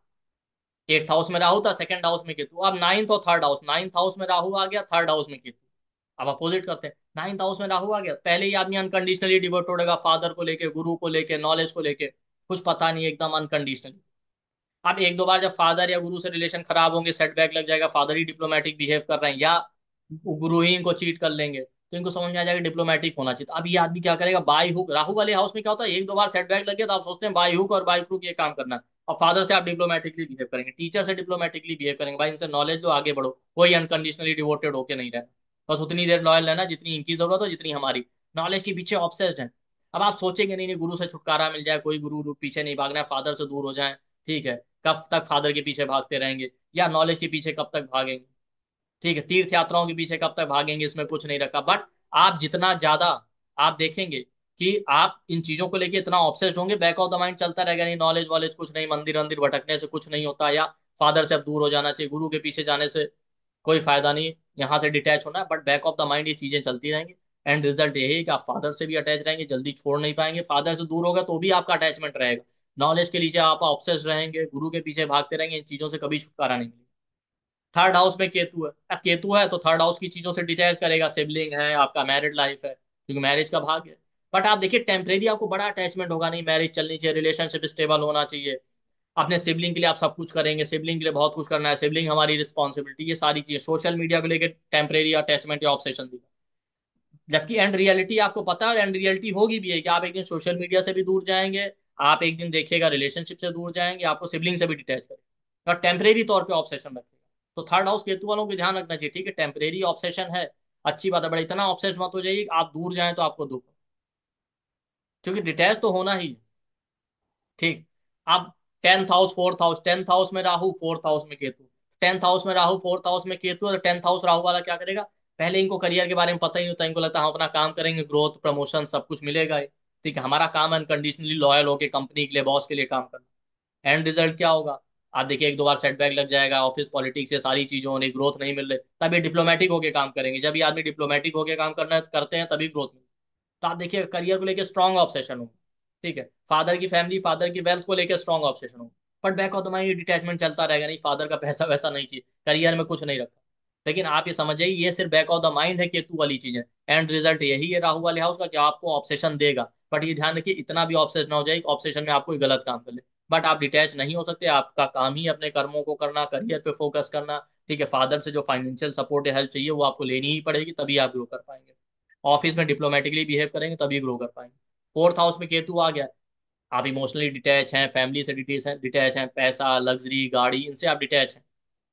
[SPEAKER 1] 8th हाउस में राहु था, 2nd हाउस में केतु, अब 9th और 3rd हाउस, 9th हाउस में राहु आ गया, 3rd हाउस में केतु। अब अपोजिट करते हैं, 9th हाउस में राहु आ गया, पहले ही आदमी अनकंडीशनली डिवोटेड होगा, फादर को लेके, गुरु को लेके, नॉलेज को लेके, कुछ पता नहीं, एकदम अनकंडीशनली। अब एक दो बार जब फादर या गुरु से रिलेशन खराब होंगे, सेटबैक लग जाएगा, फादर ही डिप्लोमेटिक बिहेव कर रहे हैं, या गुरु ही इनको चीट कर लेंगे, तो इनको समझ में आ जाएगा डिप्लोमेटिक होना चाहिए। तो अब ये आदमी क्या करेगा, बाई हुक, राहु वाले हाउस में क्या होता है, एक दो बार सेटबैक लग गया तो आप सोचते हैं बाई हुक और बाई क्रूक ये काम करना है, और फादर से आप डिप्लोमेटिकली बिहेव करेंगे, टीचर से डिप्लोमेटिकली बिहेव करेंगे, भाई इनसे नॉलेज लो, आगे बढ़ो, कोई अनकंडीशनली डिवोटेड होके नहीं रहना, बस उतनी देर लॉयल रहना जितनी इनकी जरूरत हो, जितनी हमारी, नॉलेज के पीछे ऑब्सेस्ड है। अब आप सोचेंगे नहीं नहीं गुरु से छुटकारा मिल जाए, कोई गुरु पीछे नहीं भागना है, फादर से दूर हो जाए, ठीक है, कब तक फादर के पीछे भागते रहेंगे, या नॉलेज के पीछे कब तक भागेंगे, ठीक है, तीर्थ यात्राओं के पीछे कब तक भागेंगे, इसमें कुछ नहीं रखा। बट आप जितना ज्यादा आप देखेंगे कि आप इन चीजों को लेके इतना ऑब्सेस्ड होंगे, बैक ऑफ द माइंड चलता रहेगा, नहीं नॉलेज वॉलेज कुछ नहीं, मंदिर मंदिर भटकने से कुछ नहीं होता, या फादर से अब दूर हो जाना चाहिए, गुरु के पीछे जाने से कोई फायदा नहीं, यहाँ से डिटैच होना है, but back of the mind ये चीजें चलती रहेंगी। एंड रिजल्ट यही है कि आप फादर से भी अटैच रहेंगे, जल्दी छोड़ नहीं पाएंगे, फादर से दूर होगा तो भी आपका अटैचमेंट रहेगा, नॉलेज के नीचे आप ऑब्सेस्ड रहेंगे, गुरु के पीछे भागते रहेंगे, इन चीजों से कभी छुटकारा नहीं मिलेगा। 3rd हाउस में केतु है, अब केतु है तो 3rd हाउस की चीजों से डिटैच करेगा, सिबलिंग है, आपका मैरिड लाइफ है, क्योंकि मैरिज का भाग है। बट आप देखिए टेम्परेरी आपको बड़ा अटैचमेंट होगा, नहीं मैरिज चलनी चाहिए, रिलेशनशिप स्टेबल होना चाहिए, अपने सिबलिंग के लिए आप सब कुछ करेंगे, सिबलिंग के लिए बहुत कुछ करना है, सिबलिंग हमारी रिस्पॉन्सिबिलिटी, ये सारी चीजें, सोशल मीडिया को लेकर टेम्परेरी अटैचमेंट या ऑब्सेशन दी। जबकि एंड रियलिटी आपको पता है, और एंड रियलिटी होगी भी है कि आप एक दिन सोशल मीडिया से भी दूर जाएंगे, आप एक दिन देखिएगा रिलेशनशिप से दूर जाएंगे, आपको सिबलिंग से भी डिटैच करेंगे, और टेम्परेरी तौर पे ऑब्सेशन रखेगा। तो 3rd हाउस केतु वालों को ध्यान रखना चाहिए, ठीक है, टेम्परेरी ऑब्सेशन है, अच्छी बात है, बट इतना ऑब्सेस्ड मत हो जाइए कि आप दूर जाएं तो आपको दुख हो, क्योंकि डिटैच तो होना ही है। ठीक, अब 10th house 4th house, 10th house में राहु, 4th हाउस में केतु, 10th हाउस में राहु, 4th हाउस में केतु, और 10th हाउस राहु वाला क्या करेगा, पहले इनको करियर के बारे में पता ही नहीं होता, इनको लगता है हम अपना काम करेंगे, ग्रोथ प्रमोशन सब कुछ मिलेगा ही। ठीक है, हमारा काम अनकंडीशनली लॉयल होकर कंपनी के लिए, बॉस के लिए काम करना। एंड रिजल्ट क्या होगा, आप देखिए एक दो बार सेटबैक लग जाएगा, ऑफिस पॉलिटिक्स से सारी चीजों होने, ग्रोथ नहीं मिल रही, तब ये डिप्लोमेटिक होकर काम करेंगे, जब ये आदमी डिप्लोमेटिक होकर काम करना करते हैं तभी ग्रोथ मिलती है। तो आप देखिए करियर को लेकर स्ट्रांग ऑब्सेशन हो, ठीक है, फादर की फैमिली, फादर की वेल्थ को लेकर स्ट्रांग ऑब्सेशन हो, but back of the mind detachment चलता रहेगा, नहीं फादर का पैसा वैसा नहीं चाहिए, करियर में कुछ नहीं रखा। लेकिन आप ये समझिए ये सिर्फ बैक ऑफ द माइंड है, केतु वाली चीज है, एंड रिजल्ट यही है राहु वाले हाउस का, कि आपको ऑब्सेशन देगा, बट ये ध्यान रखिए इतना भी ऑब्सेस ना हो जाए कि ऑब्सेशन में आप कोई गलत काम कर ले। बट आप डिटैच नहीं हो सकते, आपका काम ही अपने कर्मों को करना, करियर पे फोकस करना। ठीक है, फादर से जो फाइनेंशियल सपोर्ट या हेल्प चाहिए वो आपको लेनी ही पड़ेगी, तभी आप ग्रो कर पाएंगे। ऑफिस में डिप्लोमेटिकली बिहेव करेंगे तभी ग्रो कर पाएंगे। फोर्थ हाउस में केतु आ गया, आप इमोशनली डिटैच हैं, फैमिली से डिटैच हैं, पैसा, लग्जरी, गाड़ी, इनसे आप डिटैच हैं।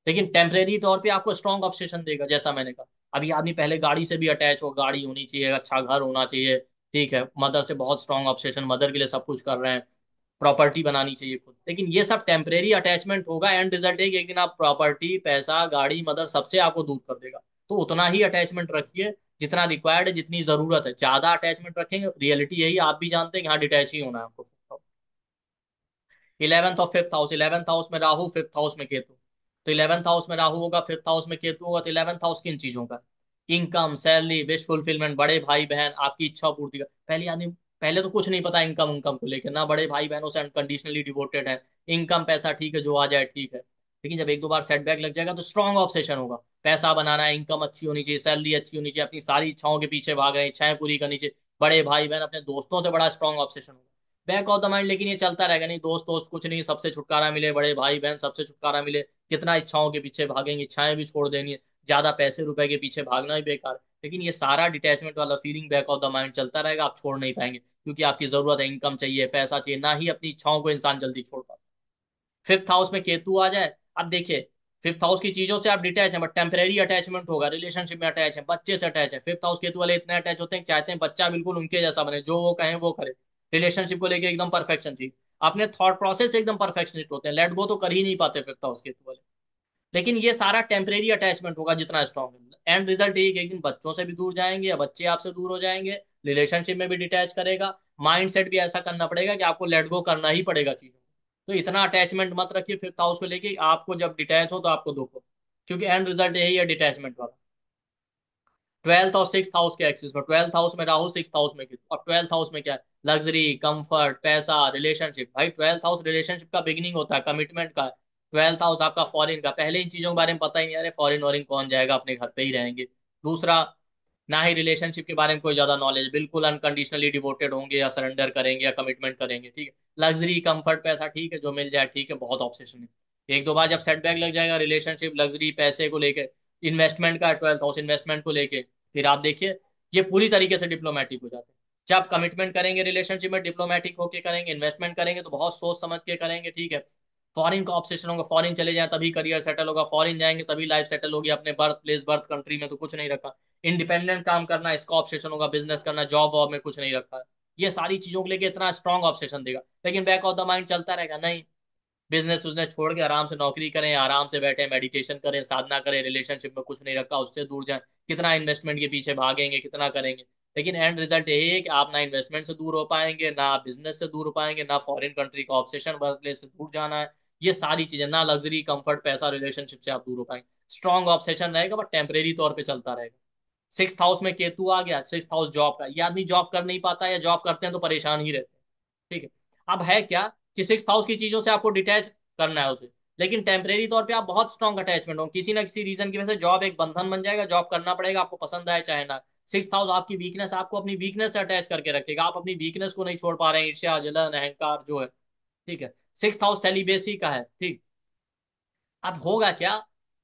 [SPEAKER 1] लेकिन टेम्परेरी तौर पे आपको स्ट्रॉन्ग ऑब्सेशन देगा, जैसा मैंने कहा। अभी आदमी पहले गाड़ी से भी अटैच हो, गाड़ी होनी चाहिए, अच्छा घर होना चाहिए। ठीक है, मदर से बहुत स्ट्रॉन्ग ऑब्सेशन, मदर के लिए सब कुछ कर रहे हैं, प्रॉपर्टी बनानी चाहिए खुद। लेकिन ये सब टेम्परेरी अटैचमेंट होगा, एंड रिजल्ट है कि एक दिन आप प्रॉपर्टी, पैसा, गाड़ी, मदर, सबसे आपको दूर कर देगा। तो उतना ही अटैचमेंट रखिए जितना रिक्वायर्ड है, जितनी जरूरत है। ज्यादा अटैचमेंट रखेंगे, रियलिटी यही, आप भी जानते हैं कि हाँ डिटैच ही होना है आपको। 11th और 5th हाउस, 11th हाउस में राहु, 5th हाउस में केतु। तो 11th हाउस में राहु होगा, 5th हाउस में केतु होगा, तो 11th हाउस किन चीजों का? इनकम, सैलरी, विश फुलफिलमेंट, बड़े भाई बहन, आपकी इच्छा पूर्ति का। पहले आदमी, पहले तो कुछ नहीं पता इनकम उनकम को लेकर, ना बड़े भाई बहनों से अनकंडीशनली डिवोटेड है। इनकम, पैसा, ठीक है, जो आ जाए ठीक है। लेकिन जब एक दो बार सेटबैक लग जाएगा तो स्ट्रॉन्ग ऑब्सेशन होगा। पैसा बनाना है, इनकम अच्छी होनी चाहिए, सैलरी अच्छी होनी चाहिए, अपनी सारी इच्छाओं के पीछे भाग रहे हैं, इच्छाएं पूरी करनी चाहिए। बड़े भाई बहन, अपने दोस्तों से बड़ा स्ट्रॉन्ग ऑब्सेशन होगा। बैक ऑफ द माइंड लेकिन ये चलता रहेगा, नहीं दोस्त दोस्त कुछ नहीं, सबसे छुटकारा मिले, बड़े भाई बहन सबसे छुटकारा मिले। कितना इच्छाओं के पीछे भागेंगे, इच्छाएं भी छोड़ देनी है। ज्यादा पैसे रुपए के पीछे भागना ही बेकार है। लेकिन ये सारा डिटैचमेंट वाला feeling back of the mind चलता रहेगा, आप छोड़ नहीं पाएंगे, क्योंकि आपकी जरूरत है, इनकम चाहिए, पैसा चाहिए, ना ही अपनी इच्छाओं को इंसान जल्दी छोड़ पाता। फिफ्थ हाउस में केतु आ जाए, अब देखिए, फिफ्थ हाउस की चीजों से आप डिटैच हैं, बट टेम्परेरी अटैचमेंट होगा, रिलेशनशिप में अटैच है, बच्चे से अटैच है। फिफ्थ हाउस केतु वाले इतने अटैच होते हैं कि चाहते हैं बच्चा बिल्कुल उनके जैसा बने, जो वो कहें वो करे। रिलेशनशिप को लेके एकदम परफेक्शन चाहिए, अपने थॉट प्रोसेस से एकदम परफेक्शनिस्ट होते हैं, लेट गो तो कर ही नहीं पाते फिफ्थ हाउस केतु वाले। लेकिन ये सारा टेम्परेरी अटैचमेंट होगा जितना स्ट्रॉन्ग है, एंड रिजल्ट एक एक दिन बच्चों से भी दूर जाएंगे, या बच्चे आपसे दूर हो जाएंगे। रिलेशनशिप में भी डिटैच करेगा। माइंड सेट भी ऐसा करना पड़ेगा कि आपको लेट गो करना ही पड़ेगा चीजों को। तो इतना अटैचमेंट मत रखिए फिफ्थ हाउस को लेके, आपको जब डिटैच हो तो आपको दुख हो, क्योंकि एंड रिजल्ट यही है डिटैचमेंट वाला। 12th और 6th हाउस के एक्सिस में, 12th हाउस में राहु, 6th हाउस में केतु। और 12th हाउस में क्या है? लग्जरी, कंफर्ट, पैसा, रिलेशनशिप। भाई 12th हाउस रिलेशनशिप का बिगिनिंग होता है, कमिटमेंट का। 12th हाउस आपका फॉरेन का, पहले इन चीजों के बारे में पता ही नहीं, अरे फॉरेन वॉरेन कौन जाएगा, अपने घर पे ही रहेंगे। दूसरा, ना ही रिलेशनशिप के बारे में कोई ज्यादा नॉलेज, बिल्कुल अनकंडीशनली डिवोटेड होंगे, या सरेंडर करेंगे, या कमिटमेंट करेंगे। ठीक है, लग्जरी, कंफर्ट, पैसा, ठीक है, जो मिल जाए ठीक है, बहुत ऑब्सेशन है। एक दो बार जब सेटबैक लग जाएगा रिलेशनशिप, लग्जरी, पैसे को लेके, इन्वेस्टमेंट का 12th हाउस, इन्वेस्टमेंट को लेके, फिर आप देखिए ये पूरी तरीके से डिप्लोमेटिक हो जाते हैं। जब कमिटमेंट करेंगे रिलेशनशिप में, डिप्लोमेटिक होके करेंगे, इन्वेस्टमेंट करेंगे तो बहुत सोच समझ के करेंगे। ठीक है, फॉरेन का ऑब्सेशन होगा, फॉरेन चले जाएं तभी करियर सेटल होगा, फॉरेन जाएंगे तभी लाइफ सेटल होगी, अपने बर्थ प्लेस, बर्थ कंट्री में तो कुछ नहीं रखा। इंडिपेंडेंट काम करना, इसका ऑब्सेशन होगा, बिजनेस करना, जॉब वॉब में कुछ नहीं रखा है। ये सारी चीजों को लेके इतना स्ट्रॉन्ग ऑब्सेशन देगा, लेकिन बैक ऑफ द माइंड चलता रहेगा, नहीं बिजनेस उजनेस छोड़ के आराम से नौकरी करें, आराम से बैठे, मेडिटेशन करें, साधना करें, रिलेशनशिप में कुछ नहीं रखा उससे दूर जाएं। कितना इन्वेस्टमेंट के पीछे भागेंगे, कितना करेंगे। लेकिन एंड रिजल्ट यही है कि आप ना इन्वेस्टमेंट से दूर हो पाएंगे, ना बिजनेस से दूर हो पाएंगे, ना फॉरेन कंट्री का ऑब्सेशन, बर्थ प्लेस से दूर जाना है। ये सारी चीजें, ना लग्जरी, कंफर्ट, पैसा, रिलेशनशिप से आप दूर हो पाएंगे। स्ट्रॉन्ग ऑब्सेशन रहेगा बट टेम्परेरी तौर पर चलता रहेगा। सिक्स हाउस में केतु आ गया, सिक्स हाउस जॉब का, ये आदमी जॉब कर नहीं पाता, या जॉब करते हैं तो परेशान ही रहते हैं। ठीक है, अब है क्या कि सिक्स हाउस की चीजों से आपको डिटैच करना है उसे, लेकिन टेम्परेरी तौर पे आप बहुत स्ट्रॉन्ग अटैचमेंट हो, किसी ना किसी रीजन की वजह से जॉब एक बंधन बन जाएगा, जॉब करना पड़ेगा आपको, पसंद आए चाहे ना। सिक्स हाउस आपकी वीकनेस, आपको अपनी वीकनेस से अटैच करके रखेगा, आप अपनी वीकनेस को नहीं छोड़ पा रहे हैं, ईर्ष्या, जलन, अहंकार जो है। ठीक है, सिक्स हाउस सेलिबेसी का है। ठीक, अब होगा क्या,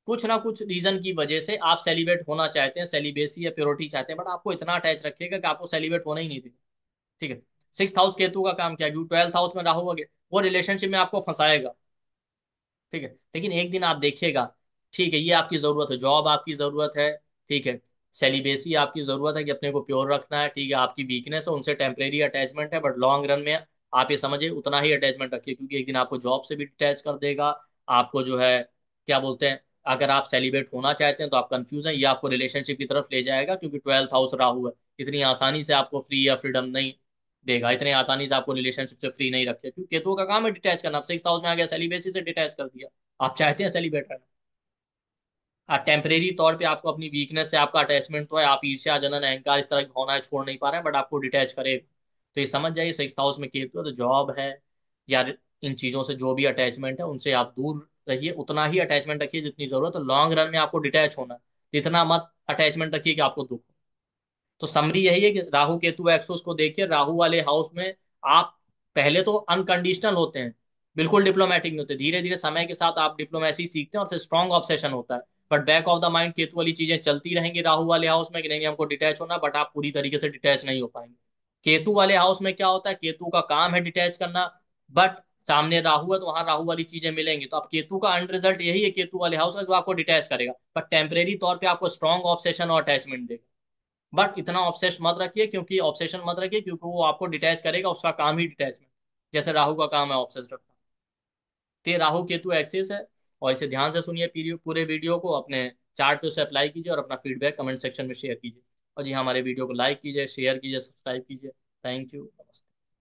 [SPEAKER 1] कुछ ना कुछ रीजन की वजह से आप सेलिब्रेट होना चाहते हैं, सेलिबेसी या प्योरिटी चाहते हैं, बट आपको इतना अटैच रखिएगा कि आपको सेलिब्रेट होना ही नहीं देगा। ठीक है, सिक्स हाउस केतु का काम क्या है, 12th हाउस में राहु वगैरह, वो रिलेशनशिप में आपको फंसाएगा। ठीक है, लेकिन एक दिन आप देखिएगा, ठीक है, ये आपकी जरूरत है, जॉब आपकी जरूरत है। ठीक है, सेलिबेसी आपकी जरूरत है कि अपने को प्योर रखना है। ठीक है, आपकी वीकनेस है, उनसे टेम्परेरी अटैचमेंट है, बट लॉन्ग रन में आप ये समझिए उतना ही अटैचमेंट रखिए, क्योंकि एक दिन आपको जॉब से भी डिटैच कर देगा। आपको जो है, क्या बोलते हैं, अगर आप सेलिब्रेट होना चाहते हैं तो आप कंफ्यूज हैं, ये आपको रिलेशनशिप की तरफ ले जाएगा, क्योंकि 12th हाउस राहु है। इतनी आसानी से आपको फ्री या फ्रीडम नहीं देगा, इतने आसानी से आपको रिलेशनशिप से फ्री नहीं रखे, क्योंकि केतु का काम है डिटैच करना। आप सिक्स हाउस में आ गया, सेलिबेसी से डिटैच कर दिया, आप चाहते हैं सेलिब्रेट रहना। आप टेम्परेरी तौर पे आपको अपनी वीकनेस से आपका अटैचमेंट तो है, आप ईर्ष्या, जलन, अहंकार, इस तरह की भावनाएं छोड़ नहीं पा रहे हैं, बट आपको डिटैच करेगा। तो ये समझ जाइए, सिक्स हाउस में केतु है तो जॉब है, या इन चीजों से जो भी अटैचमेंट है उनसे आप दूर रहिए, उतना ही अटैचमेंट रखिए जितनी जरूरत है। लॉन्ग रन में आपको डिटैच होना है, इतना मत अटैचमेंट रखिए कि आपको दुख हो। तो समरी यही है कि राहु केतु एक्सोस को देखिए, राहु वाले हाउस में आप पहले तो अनकंडीशनल होते हैं, बिल्कुल डिप्लोमेटिक नहीं होते, धीरे धीरे समय के साथ आप डिप्लोमेसी सीखते हैं और फिर स्ट्रॉन्ग ऑब्सेशन होता है। But back of the mind Ketu वाली चीजें चलती रहेंगी राहु वाले हाउस में कि नहीं हमको डिटैच होना, बट आप पूरी तरीके से डिटैच नहीं हो पाएंगे। केतु वाले हाउस में क्या होता है, केतु का काम है डिटैच करना, बट सामने राहु है तो वहां राहु वाली चीजें मिलेंगी। तो अब केतु का अंड रिजल्ट यही है केतु वाले हाउस का, जो आपको डिटैच करेगा, बट टेम्परेरी तौर पे आपको स्ट्रॉन्ग ऑब्सेशन और अटैचमेंट देगा। बट इतना ऑब्सेस मत रखिए, क्योंकि ऑब्सेशन मत रखिए क्योंकि वो आपको डिटैच करेगा, उसका काम ही डिटैचमेंट, जैसे राहु का काम है ऑब्सेस रखना। तो ये राहु केतु एक्सिस है। और इसे ध्यान से सुनिए, पूरे वीडियो को अपने चार्ट पे उसे अप्लाई कीजिए और अपना फीडबैक कमेंट सेक्शन में शेयर कीजिए। और जी हाँ, हमारे वीडियो को लाइक कीजिए, शेयर कीजिए, सब्सक्राइब कीजिए। Thank you.